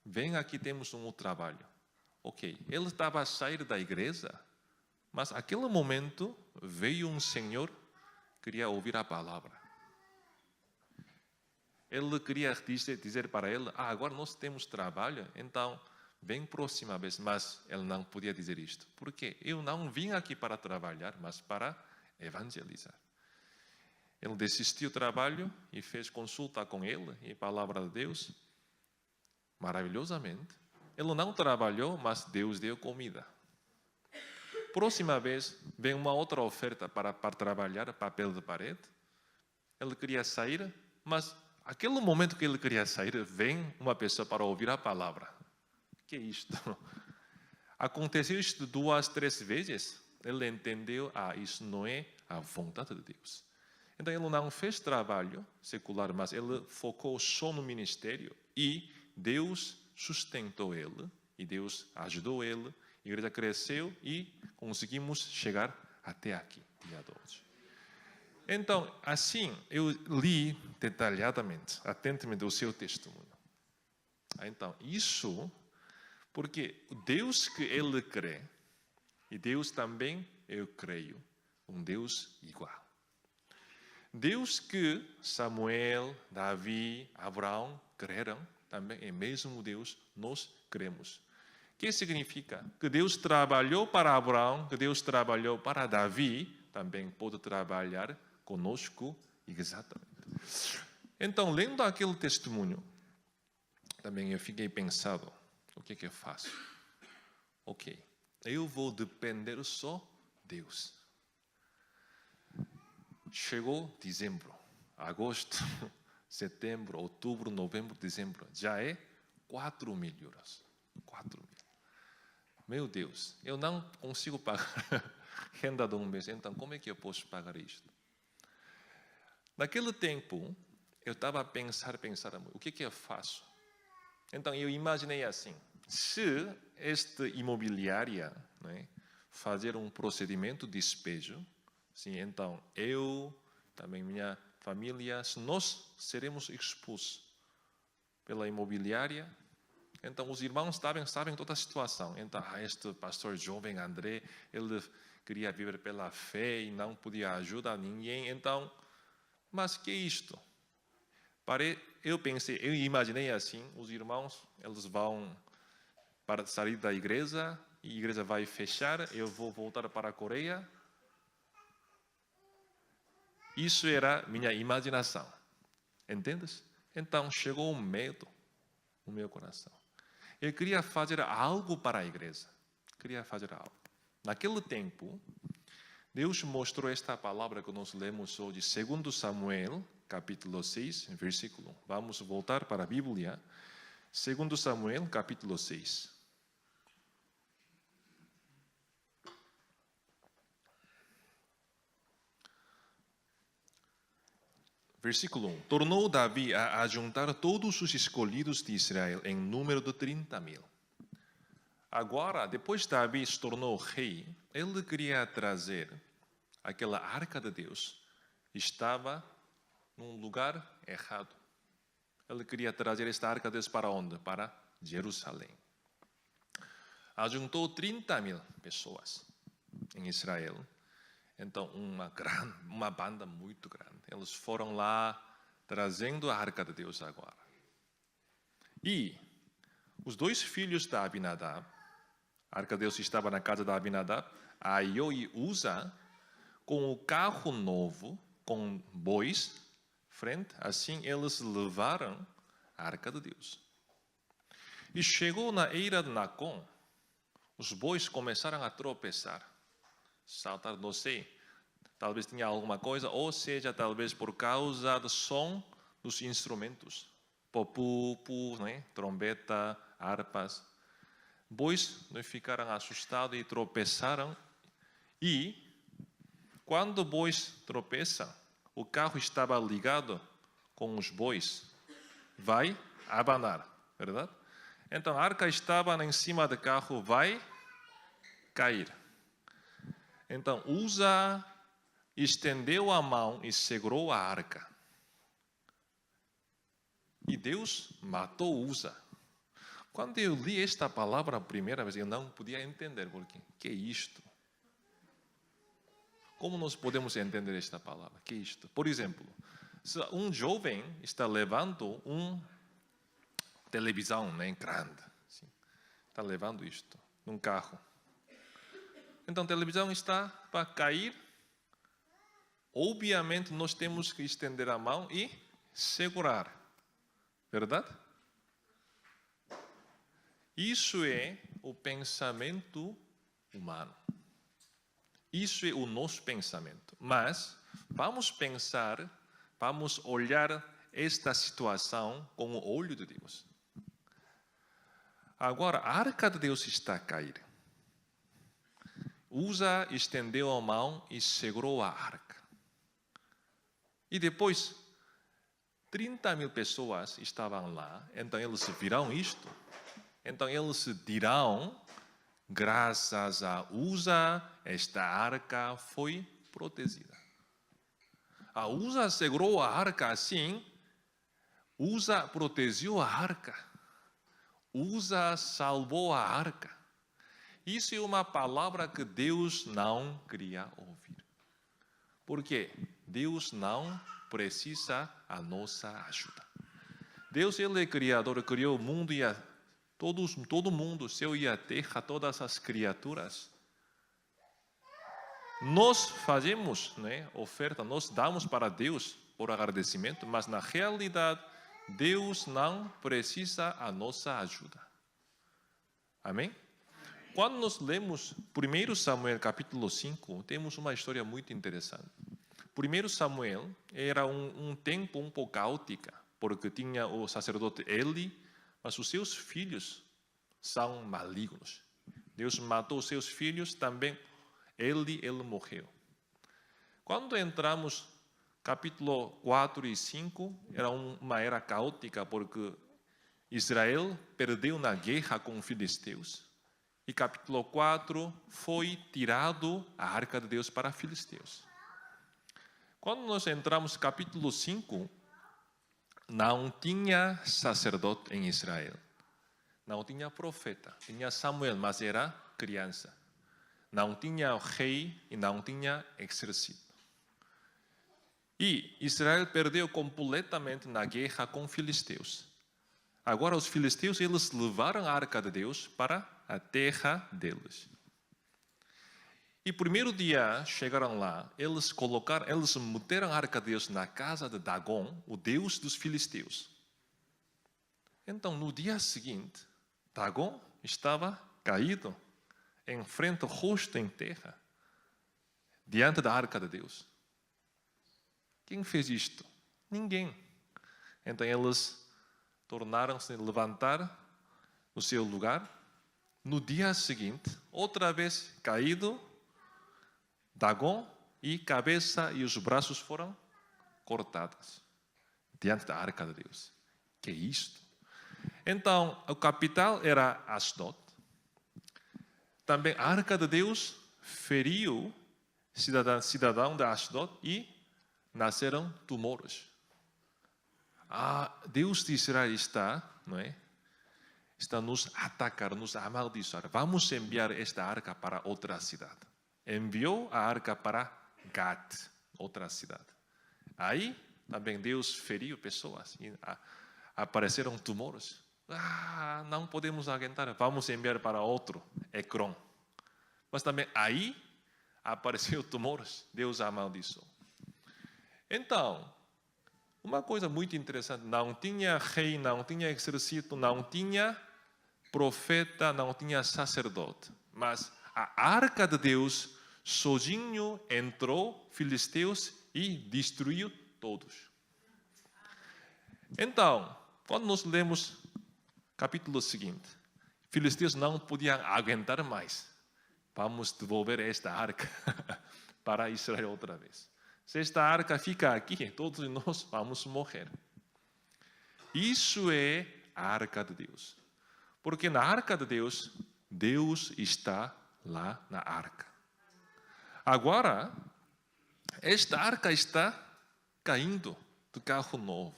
Vem aqui, temos um trabalho. Ok, ele estava a sair da igreja, mas naquele momento veio um senhor que queria ouvir a palavra. Ele queria dizer para ele: agora nós temos trabalho, então vem próxima vez. Mas ele não podia dizer isto. Por quê? Eu não vim aqui para trabalhar, mas para evangelizar. Ele desistiu do trabalho e fez consulta com ele e a palavra de Deus. Maravilhosamente. Ele não trabalhou, mas Deus deu comida. Próxima vez, vem uma outra oferta para trabalhar papel de parede. Ele queria sair, mas aquele momento que ele queria sair, vem uma pessoa para ouvir a palavra. Que é isto? Aconteceu isto 2, 3 vezes. Ele entendeu, isso não é a vontade de Deus. Então ele não fez trabalho secular, mas ele focou só no ministério e Deus sustentou ele e Deus ajudou ele, a igreja cresceu e conseguimos chegar até aqui, dia de hoje. Então, assim, eu li detalhadamente, atentamente o seu testemunho. Então, isso, porque Deus que ele crê, e Deus também, eu creio, um Deus igual. Deus que Samuel, Davi, Abraão creram, também é mesmo Deus, nós cremos. O que significa? Que Deus trabalhou para Abraão, que Deus trabalhou para Davi, também pode trabalhar conosco exatamente. Então, lendo aquele testemunho, também eu fiquei pensando, o que eu faço? Ok, eu vou depender só de Deus. Chegou dezembro, agosto, setembro, outubro, novembro, dezembro. Já é 4 mil euros. 4 mil. Meu Deus, eu não consigo pagar renda de um mês. Então, como é que eu posso pagar isto? Naquele tempo, eu estava a pensar, o que eu faço? Então, eu imaginei assim, se esta imobiliária, né, fazer um procedimento de despejo, sim, então, eu, também minha família, nós seremos expulsos pela imobiliária. Então, os irmãos sabem toda a situação. Então, este pastor jovem André, ele queria viver pela fé e não podia ajudar ninguém. Então, mas que é isto? Eu pensei, eu imaginei assim, os irmãos, eles vão para sair da igreja, e a igreja vai fechar, eu vou voltar para a Coreia. Isso era minha imaginação. Entendes? Então chegou um medo no meu coração. Eu queria fazer algo para a igreja. Queria fazer algo. Naquele tempo, Deus mostrou esta palavra que nós lemos hoje, 2 Samuel, capítulo 6, versículo 1. Vamos voltar para a Bíblia. 2 Samuel, capítulo 6. Versículo 1. Tornou Davi a juntar todos os escolhidos de Israel em número de 30 mil. Agora, depois Davi se tornou rei, ele queria trazer aquela arca de Deus. Estava num lugar errado. Ele queria trazer esta arca de Deus para onde? Para Jerusalém. Ajuntou 30 mil pessoas em Israel. Então, uma banda muito grande. Eles foram lá trazendo a arca de Deus agora. E os dois filhos da Abinadab, a arca de Deus estava na casa da Abinadab, Aiô e Uza, com o carro novo, com bois, frente, assim eles levaram a arca de Deus. E chegou na eira de Nacon, os bois começaram a tropeçar, saltar, não sei, talvez tinha alguma coisa, ou seja, talvez por causa do som dos instrumentos, popu, né? Trombeta, harpas. Bois ficaram assustados e tropeçaram, e quando bois tropeçam, o carro estava ligado com os bois, vai abanar, verdade? Então a arca estava em cima do carro, vai cair. Então Uza estendeu a mão e segurou a arca. E Deus matou Uza. Quando eu li esta palavra a primeira vez, eu não podia entender porque que é isto? Como nós podemos entender esta palavra? Que é isto? Por exemplo, se um jovem está levando televisão, né, grande, assim, está levando isto num carro. Então a televisão está para cair. Obviamente nós temos que estender a mão e segurar. Verdade? Isso é o pensamento humano. Isso é o nosso pensamento. Mas vamos pensar, vamos olhar esta situação com o olho de Deus. Agora, a arca de Deus está a cair. Uza estendeu a mão e segurou a arca. E depois, 30.000 pessoas estavam lá, então eles viram isto. Então eles dirão, graças a Uza, esta arca foi protegida. A Uza segurou a arca assim, Uza protegeu a arca. Uza salvou a arca. Isso é uma palavra que Deus não queria ouvir. Porque Deus não precisa a nossa ajuda. Deus, Ele é Criador, criou o mundo e todo mundo, o céu e a terra, todas as criaturas. Nós fazemos, né, oferta, nós damos para Deus por agradecimento, mas na realidade, Deus não precisa a nossa ajuda. Amém? Quando nós lemos 1 Samuel capítulo 5, temos uma história muito interessante. 1 Samuel era um tempo um pouco caótico, porque tinha o sacerdote Eli, mas os seus filhos são malignos. Deus matou os seus filhos, também ele morreu. Quando entramos capítulo 4 e 5, era uma era caótica, porque Israel perdeu na guerra com os filisteus. E capítulo 4 foi tirado a arca de Deus para filisteus. Quando nós entramos no capítulo 5, não tinha sacerdote em Israel. Não tinha profeta. Tinha Samuel, mas era criança. Não tinha rei e não tinha exército. E Israel perdeu completamente na guerra com os filisteus. Agora os filisteus, eles levaram a arca de Deus para a terra deles. E primeiro dia chegaram lá, eles meteram a arca de Deus na casa de Dagon, o deus dos filisteus. Então no dia seguinte, Dagon estava caído, em frente, rosto em terra, diante da arca de Deus. Quem fez isto? Ninguém. Então eles tornaram-se a levantar no seu lugar. No dia seguinte, outra vez caído, Dagon, e cabeça e os braços foram cortados diante da arca de Deus. Que é isto? Então, a capital era Asdod. Também a arca de Deus feriu cidadão de Asdod e nasceram tumores. Deus de Israel está, não é? Está nos atacar, nos amaldiçoar. Vamos enviar esta arca para outra cidade. Enviou a arca para Gat, outra cidade. Aí também Deus feriu pessoas e apareceram tumores. Não podemos aguentar, vamos enviar para outro, Ecrón. Mas também aí apareceu tumores, Deus amaldiçoou. Então, uma coisa muito interessante, não tinha rei, não tinha exército, não tinha profeta, não tinha sacerdote. Mas a arca de Deus sozinho entrou, filisteus, e destruiu todos. Então, quando nós lemos capítulo seguinte, filisteus não podiam aguentar mais. Vamos devolver esta arca para Israel outra vez. Se esta arca fica aqui, todos nós vamos morrer. Isso é a arca de Deus. Porque na arca de Deus, Deus está lá na arca. Agora, esta arca está caindo do carro novo.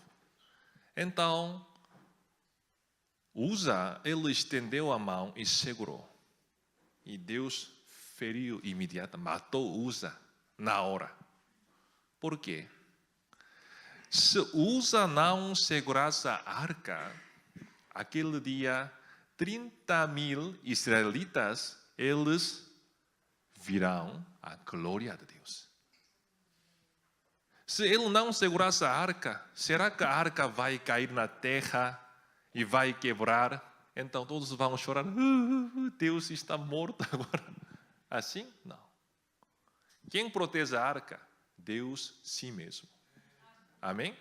Então, Uza, ele estendeu a mão e segurou. E Deus feriu imediatamente, matou Uza na hora. Por quê? Se Uza não segurasse a arca, aquele dia 30.000 israelitas, eles virão a glória de Deus. Se ele não segurasse a arca, será que a arca vai cair na terra e vai quebrar? Então todos vão chorar, Deus está morto agora. Assim? Não. Quem protege a arca? Deus si mesmo. Amém?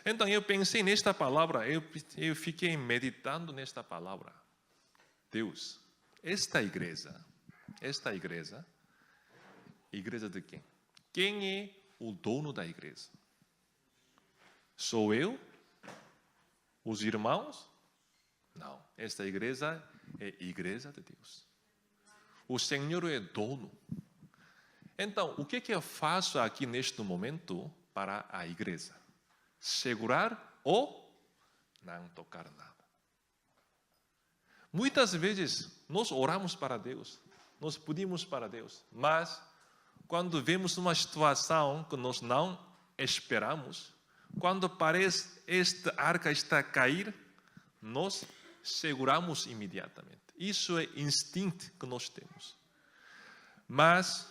Então eu pensei nesta palavra, eu fiquei meditando nesta palavra. Deus, esta igreja de quem? Quem é o dono da igreja? Sou eu? Os irmãos? Não, esta igreja é a igreja de Deus. O Senhor é dono. Então, o que eu faço aqui neste momento para a igreja? Segurar ou não tocar nada. Muitas vezes nós oramos para Deus, nós pedimos para Deus, mas quando vemos uma situação que nós não esperamos, quando parece esta arca está a cair, nós seguramos imediatamente. Isso é instinto que nós temos. Mas,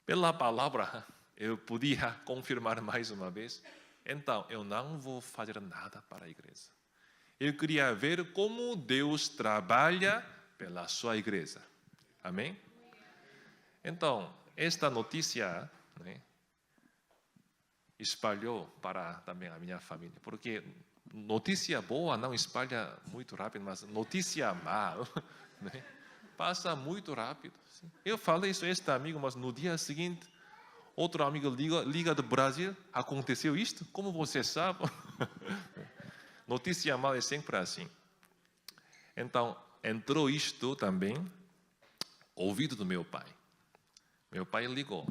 pela palavra, eu podia confirmar mais uma vez. Então, eu não vou fazer nada para a igreja. Eu queria ver como Deus trabalha pela sua igreja. Amém? Então, esta notícia, né, espalhou para também a minha família. Porque notícia boa não espalha muito rápido, mas notícia má, né, passa muito rápido. Sim. Eu falei isso a este amigo, mas no dia seguinte, outro amigo liga do Brasil, aconteceu isto? Como você sabe? Notícia má é sempre assim. Então, entrou isto também, ouvido do meu pai. Meu pai ligou.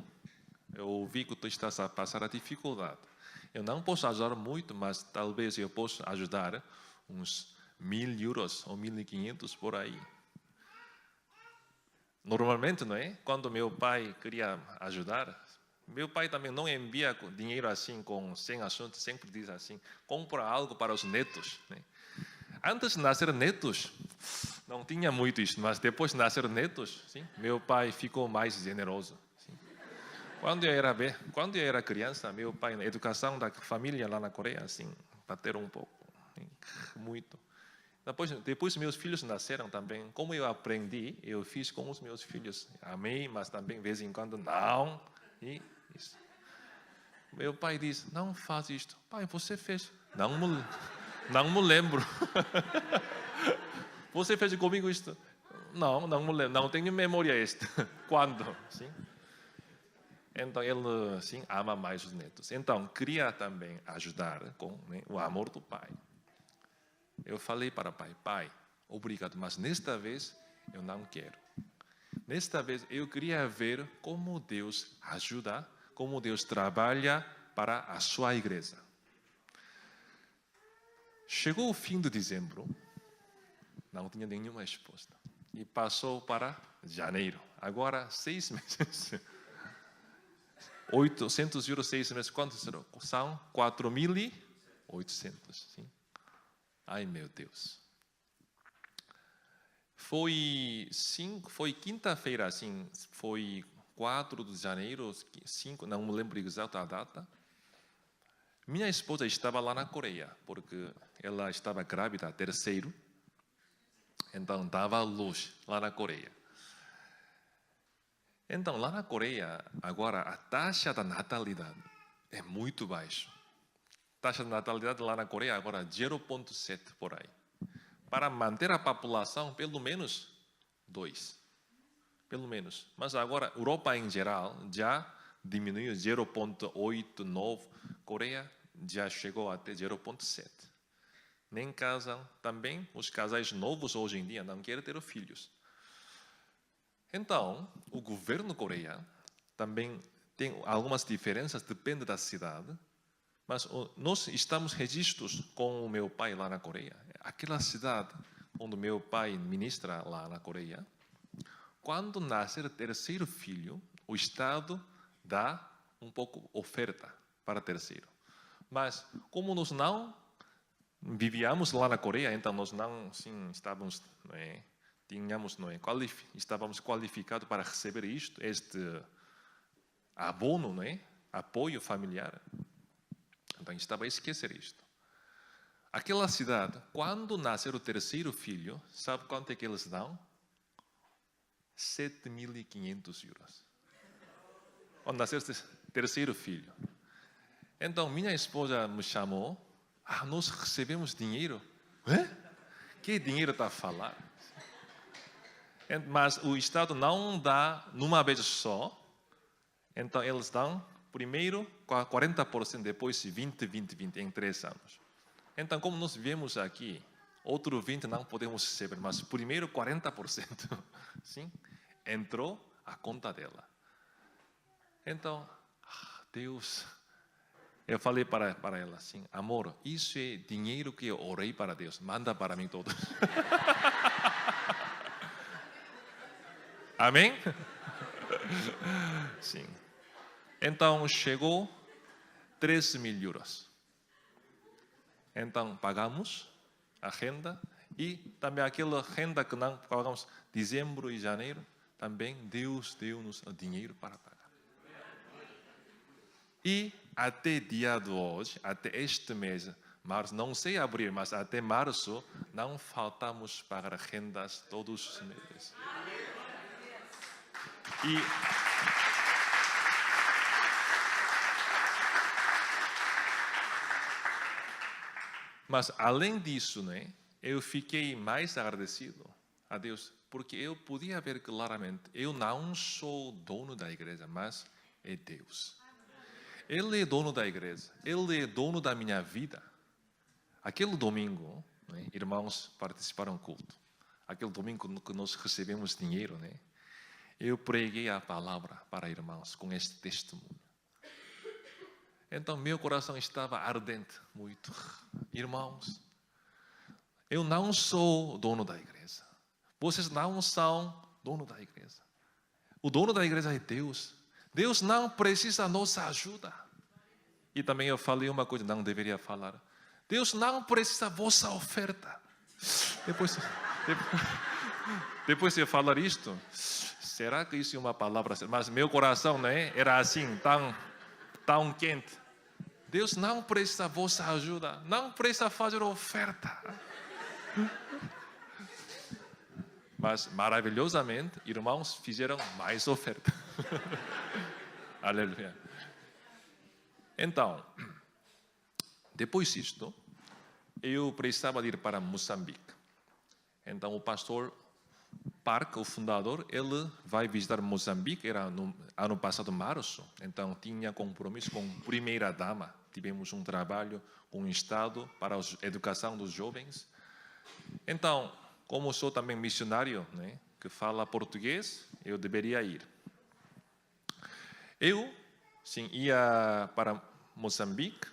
Eu ouvi que tu estás a passar a dificuldade. Eu não posso ajudar muito, mas talvez eu possa ajudar uns 1.000 euros ou 1.500 por aí. Normalmente, não é? Quando meu pai queria ajudar, meu pai também não envia dinheiro assim, sem assunto, sempre diz assim, compra algo para os netos. Né? Antes de nascer netos, não tinha muito isso, mas depois de nascer netos, sim, meu pai ficou mais generoso. Sim. Quando eu era criança, meu pai, na educação da família lá na Coreia, assim, bateram um pouco, muito. Depois meus filhos nasceram também. Como eu aprendi, eu fiz com os meus filhos. Amei, mas também, de vez em quando, não. E isso. Meu pai diz, não faz isto. Pai, você fez. Não me lembro. Você fez comigo isto? Não me lembro. Não tenho memória esta. Quando? Sim. Então, ele sim, ama mais os netos. Então, queria também ajudar com, né, o amor do pai. Eu falei para o pai, pai, obrigado, mas nesta vez eu não quero. Nesta vez eu queria ver como Deus ajuda, como Deus trabalha para a sua igreja. Chegou o fim de dezembro, não tinha nenhuma resposta. E passou para janeiro, agora 6 meses. 800 euros 6 meses, quantos são? 4.800, sim. Ai, meu Deus. Foi quinta-feira, assim, foi 4 de janeiro, 5, não me lembro exato a data. Minha esposa estava lá na Coreia, porque ela estava grávida, terceiro. Então, dava luz lá na Coreia. Então, lá na Coreia, agora, a taxa da natalidade é muito baixa. A taxa de natalidade lá na Coreia agora é 0,7 por aí. Para manter a população, pelo menos 2. Pelo menos. Mas agora, Europa em geral já diminuiu 0,89. Coreia já chegou até 0,7. Nem casam. Também, os casais novos hoje em dia não querem ter filhos. Então, o governo coreano também tem algumas diferenças, depende da cidade. Mas nós estamos registrados com o meu pai lá na Coreia. Aquela cidade onde meu pai ministra lá na Coreia, quando nascer o terceiro filho, o Estado dá um pouco oferta para terceiro. Mas como nós não vivíamos lá na Coreia, então nós não estávamos, estávamos qualificados para receber este abono, apoio familiar. Então, estava a esquecer isto. Aquela cidade, quando nascer o terceiro filho, sabe quanto é que eles dão? 7.500 euros. Quando nascer o terceiro filho. Então, minha esposa me chamou. Nós recebemos dinheiro. Que dinheiro está a falar? Mas o Estado não dá numa vez só. Então, eles dão primeiro 40%, depois 20% em 3 anos. Então, como nós vemos aqui, outro 20% não podemos receber, mas primeiro 40%, sim, entrou a conta dela. Então, Deus, eu falei para ela assim, amor, isso é dinheiro que eu orei para Deus, manda para mim todos. Amém? Sim. Então, chegou 13.000 euros. Então, pagamos a renda e também aquela renda que não pagamos dezembro e janeiro, também Deus deu-nos o dinheiro para pagar. E até dia de hoje, até este mês, março, não sei abril, mas até março, não faltamos pagar rendas todos os meses. Mas, além disso, eu fiquei mais agradecido a Deus, porque eu podia ver claramente, eu não sou dono da igreja, mas é Deus. Ele é dono da igreja, Ele é dono da minha vida. Aquele domingo, irmãos participaram do culto. Aquele domingo que nós recebemos dinheiro, eu preguei a palavra para irmãos com este testemunho. Então, meu coração estava ardente, muito. Irmãos, eu não sou dono da igreja. Vocês não são dono da igreja. O dono da igreja é Deus. Deus não precisa da nossa ajuda. E também eu falei uma coisa, não deveria falar. Deus não precisa da vossa oferta. Depois de eu falar isto, será que isso é uma palavra? Mas meu coração, era assim, tão quente. Deus não precisa da vossa ajuda, não precisa fazer oferta. Mas, maravilhosamente, irmãos fizeram mais oferta. Aleluia. Então, depois disto, eu precisava ir para Moçambique. Então, o pastor Park, o fundador, ele vai visitar Moçambique, era no ano passado, março. Então, tinha compromisso com a primeira-dama. Tivemos um trabalho com o Estado para a educação dos jovens. Então, como sou também missionário, que fala português, eu deveria ir. Eu, sim, ia para Moçambique,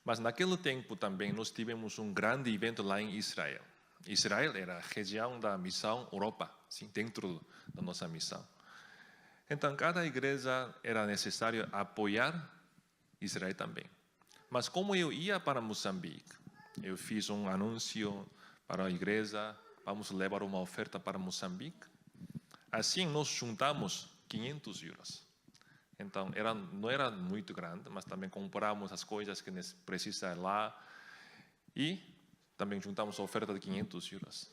mas naquele tempo também nós tivemos um grande evento lá em Israel. Israel era a região da missão Europa, sim, dentro da nossa missão. Então, cada igreja era necessário apoiar Israel também. Mas como eu ia para Moçambique, eu fiz um anúncio para a igreja, vamos levar uma oferta para Moçambique. Assim, nós juntamos 500 euros. Então, não era muito grande, mas também compramos as coisas que precisa lá e também juntamos a oferta de 500 euros.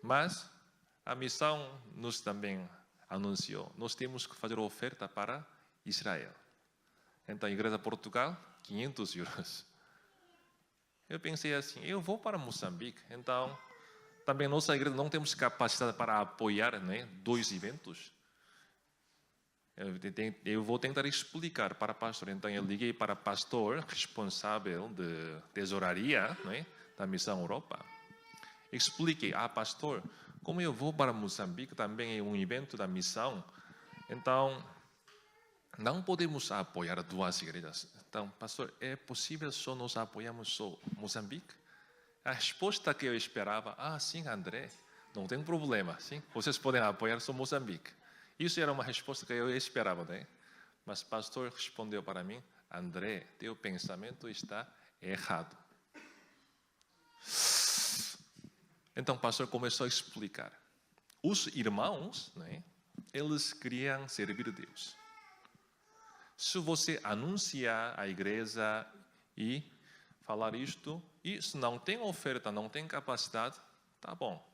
Mas a missão nos também anunciou, nós temos que fazer a oferta para Israel. Então, a Igreja Portugal, 500 euros. Eu pensei assim, eu vou para Moçambique, então também nossa igreja não temos capacidade para apoiar, né, 2 eventos. Eu vou tentar explicar para o pastor. Então, eu liguei para o pastor responsável de tesouraria, né, da Missão Europa. Expliquei, pastor, como eu vou para Moçambique, também é um evento da missão, então não podemos apoiar 2 igrejas. Então, pastor, é possível só nós apoiarmos só Moçambique? A resposta que eu esperava, sim, André, não tem problema, sim, vocês podem apoiar só Moçambique. Isso era uma resposta que eu esperava, né? Mas o pastor respondeu para mim, André, teu pensamento está errado. Então o pastor começou a explicar. Os irmãos, né, eles queriam servir a Deus. Se você anunciar a igreja e falar isto, e se não tem oferta, não tem capacidade, tá bom.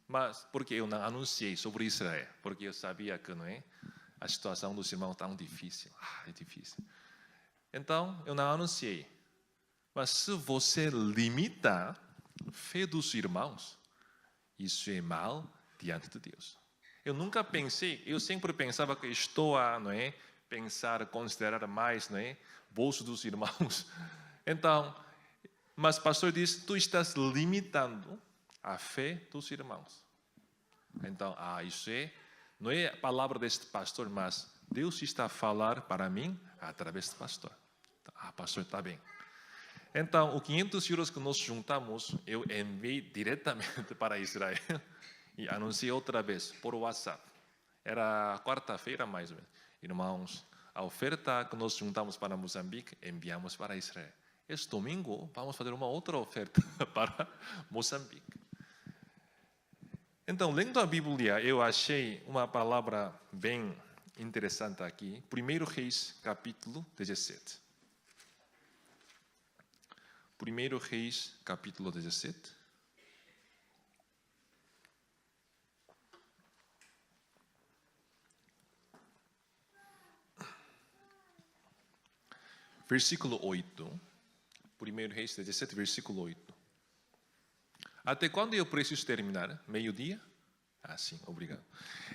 Mas porque eu não anunciei sobre Israel, porque eu sabia que, não é, a situação dos irmãos é tão difícil. É difícil. Então, eu não anunciei. Mas se você limita a fé dos irmãos, isso é mal diante de Deus. Eu nunca pensei, eu sempre pensava que estou a, não é, pensar, considerar mais, não é, bolso dos irmãos. Então, mas o pastor disse, tu estás limitando a fé dos irmãos. Então, isso não é a palavra deste pastor, mas Deus está a falar para mim através do pastor. Pastor, está bem. Então, os 500 euros que nós juntamos, eu enviei diretamente para Israel e anunciei outra vez por WhatsApp. Era quarta-feira, mais ou menos. Irmãos, a oferta que nós juntamos para Moçambique, enviamos para Israel. Este domingo, vamos fazer uma outra oferta para Moçambique. Então, lendo a Bíblia, eu achei uma palavra bem interessante aqui. 1 Reis, capítulo 17. 1 Reis, capítulo 17. Versículo 8. 1 Reis 17, versículo 8. Até quando eu preciso terminar? Meio-dia? Sim, obrigado.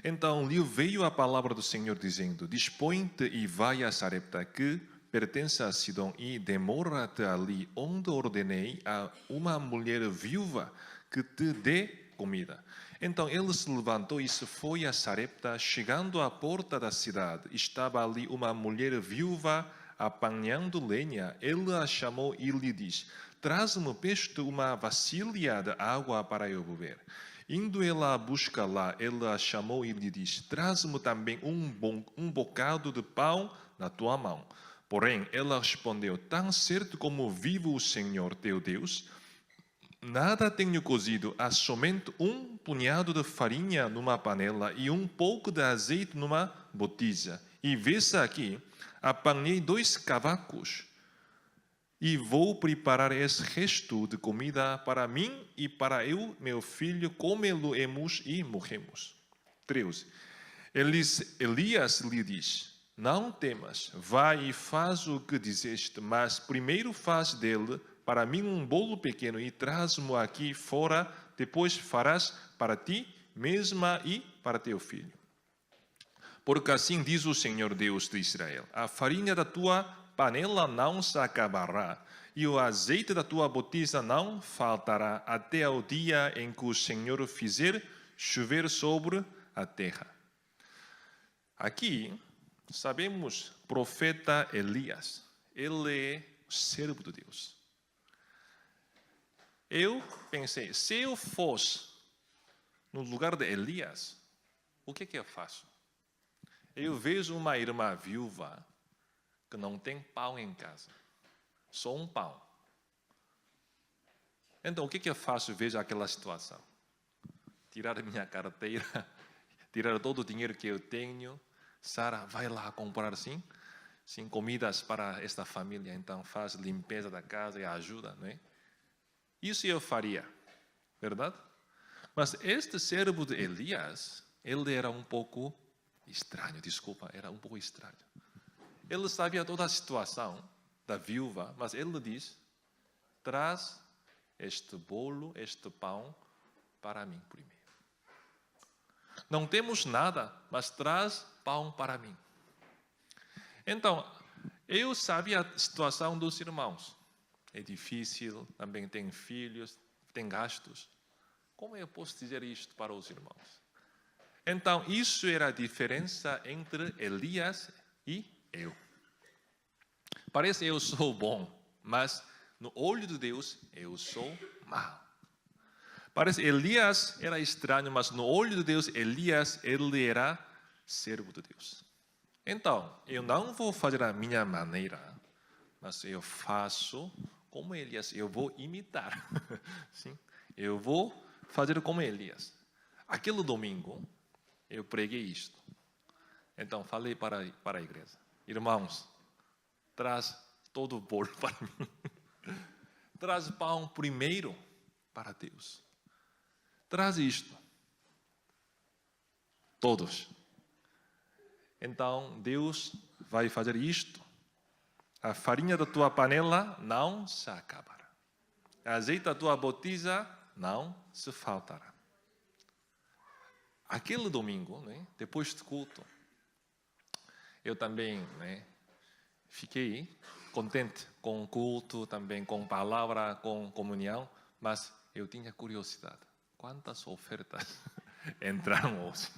Então lhe veio a palavra do Senhor dizendo, dispõe-te e vai a Sarepta, que pertence a Sidom, e demora-te ali, onde ordenei a uma mulher viúva que te dê comida. Então ele se levantou e se foi a Sarepta. Chegando à porta da cidade, estava ali uma mulher viúva apanhando lenha. Ele a chamou e lhe disse, traz-me peste uma vasilha de água para eu beber. Indo ela a buscar lá, ele a chamou e lhe disse, traz-me também um bocado de pão na tua mão. Porém, ela respondeu, tão certo como vive o Senhor teu Deus, nada tenho cozido, há somente um punhado de farinha numa panela e um pouco de azeite numa botija. E vês aqui, apanhei 2 cavacos e vou preparar esse resto de comida para mim e para eu, meu filho, comê-lo-emos e morremos. 13. Elias lhe diz, não temas, vai e faz o que dizeste, mas primeiro faz dele para mim um bolo pequeno e traz-mo aqui fora, depois farás para ti mesma e para teu filho. Porque assim diz o Senhor Deus de Israel, a farinha da tua panela não se acabará, e o azeite da tua botija não faltará, até ao dia em que o Senhor fizer chover sobre a terra. Aqui, sabemos, profeta Elias, ele é servo de Deus. Eu pensei, se eu fosse no lugar de Elias, o que eu faço? eu vejo uma irmã viúva que não tem pão em casa, só um pão. Então, o que eu faço? Vejo aquela situação. Tirar minha carteira, tirar todo o dinheiro que eu tenho. Sara, vai lá comprar, sim, comidas para esta família. Então, faz limpeza da casa e ajuda, não é? Isso eu faria, verdade? Mas este servo de Elias, ele era um pouco estranho, era um pouco estranho. Ele sabia toda a situação da viúva, mas ele diz, traz este bolo, este pão para mim primeiro. Não temos nada, mas traz pão para mim. Então, eu sabia a situação dos irmãos. É difícil, também tem filhos, tem gastos. Como eu posso dizer isto para os irmãos? Então, isso era a diferença entre Elias e eu. Parece que eu sou bom, mas no olho de Deus eu sou mau. Parece que Elias era estranho, mas no olho de Deus, Elias, ele era servo de Deus. Então, eu não vou fazer a minha maneira, mas eu faço como Elias, eu vou imitar. Sim? Eu vou fazer como Elias. Aquele domingo, eu preguei isto. Então, falei para a igreja. Irmãos, traz todo o bolo para mim. Traz pão primeiro para Deus. Traz isto. Todos. Então, Deus vai fazer isto. A farinha da tua panela não se acabará. A azeite da tua botija não se faltará. Aquele domingo, né, depois do culto, eu também fiquei contente com o culto, também com palavra, com comunhão, mas eu tinha curiosidade. Quantas ofertas entraram hoje?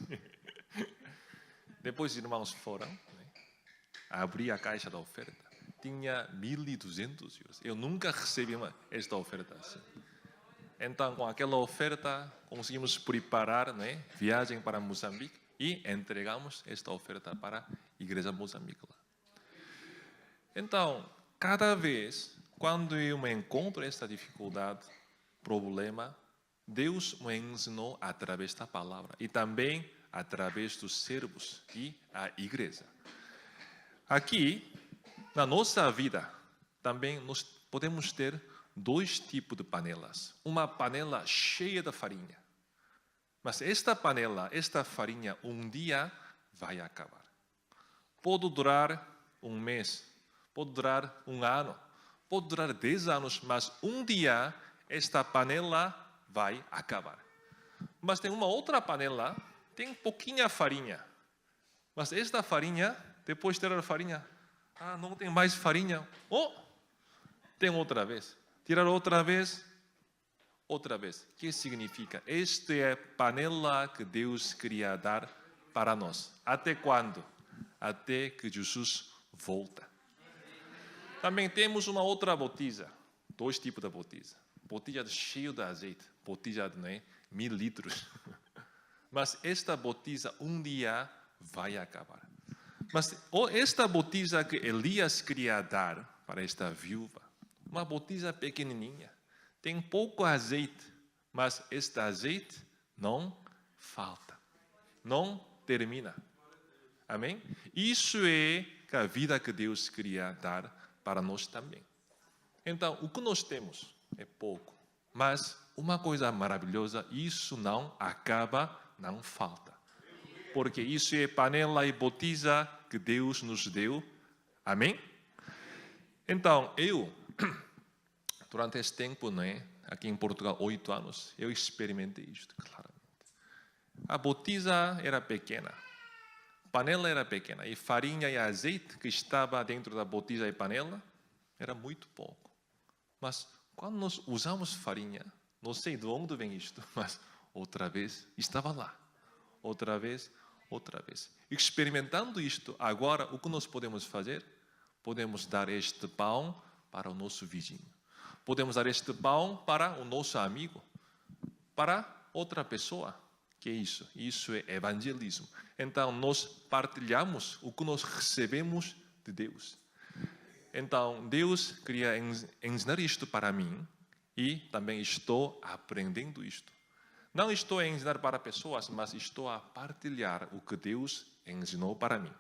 Depois os irmãos foram, abri a caixa da oferta. Tinha 1.200 euros. Eu nunca recebi esta oferta assim. Então, com aquela oferta, conseguimos preparar viagem para Moçambique e entregamos esta oferta para a Igreja Moçambique. Então, cada vez, quando eu me encontro esta dificuldade, problema, Deus me ensinou através da palavra e também através dos servos e a igreja. Aqui, na nossa vida, também nós podemos ter dois tipos de panelas. Uma panela cheia de farinha. Mas esta panela, esta farinha, um dia vai acabar. Pode durar um mês, pode durar um ano, pode durar 10 anos, mas um dia esta panela vai acabar. Mas tem uma outra panela, tem pouquinha farinha. Mas esta farinha, depois de tirar a farinha, não tem mais farinha. Tem outra vez. Tirar outra vez. O que significa? Esta é a panela que Deus queria dar para nós. Até quando? Até que Jesus volta. Também temos uma outra botija. Dois tipos de botija. Botija cheia de azeite. Botija de 1.000 litros. Mas esta botija um dia vai acabar. Mas esta botija que Elias queria dar para esta viúva, uma botija pequenininha, tem pouco azeite, mas este azeite não falta, não termina. Amém? Isso é a vida que Deus queria dar para nós também. Então, o que nós temos é pouco, mas uma coisa maravilhosa, isso não acaba, não falta. Porque isso é panela e botija que Deus nos deu. Amém? Então, durante esse tempo, aqui em Portugal, 8 anos, eu experimentei isto, claramente. A botija era pequena, a panela era pequena, e farinha e azeite que estava dentro da botija e panela era muito pouco. Mas quando nós usamos farinha, não sei de onde vem isto, mas outra vez estava lá. Outra vez. Experimentando isto, agora o que nós podemos fazer? Podemos dar este pão para o nosso vizinho. Podemos dar este pão para o nosso amigo, para outra pessoa que é isso? Isso é evangelismo. Então, nós partilhamos o que nós recebemos de Deus. Então, Deus queria ensinar isto para mim e também estou aprendendo isto. Não estou a ensinar para pessoas, mas estou a partilhar o que Deus ensinou para mim.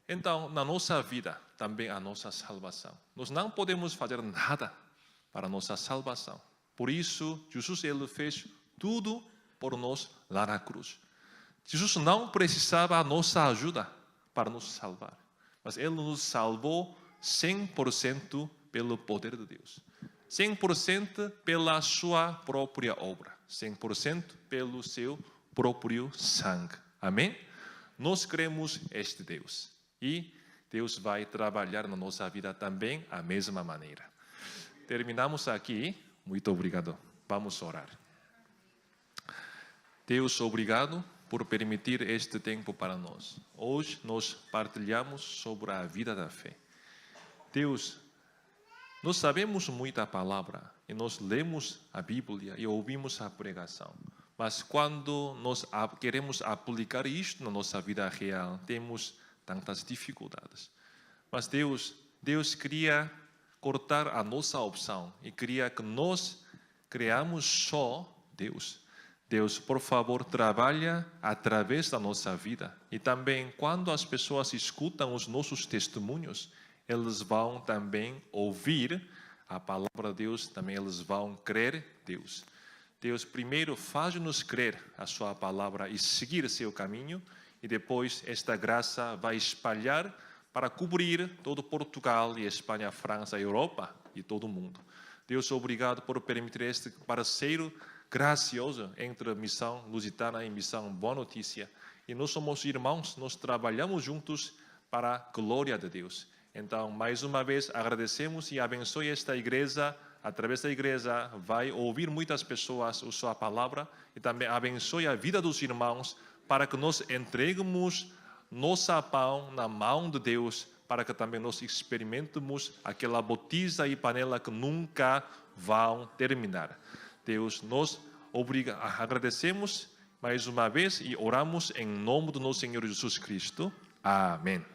Então, na nossa vida, também a nossa salvação. Nós não podemos fazer nada para a nossa salvação. Por isso, Jesus ele fez tudo por nós lá na cruz. Jesus não precisava da nossa ajuda para nos salvar, mas Ele nos salvou 100% pelo poder de Deus, 100% pela sua própria obra, 100% pelo seu próprio sangue. Amém? Nós cremos este Deus e Deus vai trabalhar na nossa vida também a mesma maneira. Terminamos aqui. Muito obrigado. Vamos orar. Deus, obrigado por permitir este tempo para nós. Hoje nós partilhamos sobre a vida da fé. Deus, nós sabemos muita palavra e nós lemos a Bíblia e ouvimos a pregação. Mas quando nós queremos aplicar isto na nossa vida real, temos tantas dificuldades. Mas Deus queria cortar a nossa opção e queria que nós criamos só Deus. Deus, por favor, trabalha através da nossa vida. E também, quando as pessoas escutam os nossos testemunhos, eles vão também ouvir a palavra de Deus, também eles vão crer Deus. Deus, primeiro, faz-nos crer a sua palavra e seguir seu caminho, e depois esta graça vai espalhar para cobrir todo Portugal e Espanha, França, Europa e todo o mundo. Deus, obrigado por permitir este parceiro gracioso entre a Missão Lusitana e Missão Boa Notícia. E nós somos irmãos, nós trabalhamos juntos para a glória de Deus. Então, mais uma vez, agradecemos e abençoe esta igreja. Através da igreja, vai ouvir muitas pessoas a sua palavra e também abençoe a vida dos irmãos para que nós entreguemos nossa pão na mão de Deus, para que também nós experimentemos aquela botija e panela que nunca vão terminar. Deus, nós agradecemos mais uma vez e oramos em nome do nosso Senhor Jesus Cristo. Amém.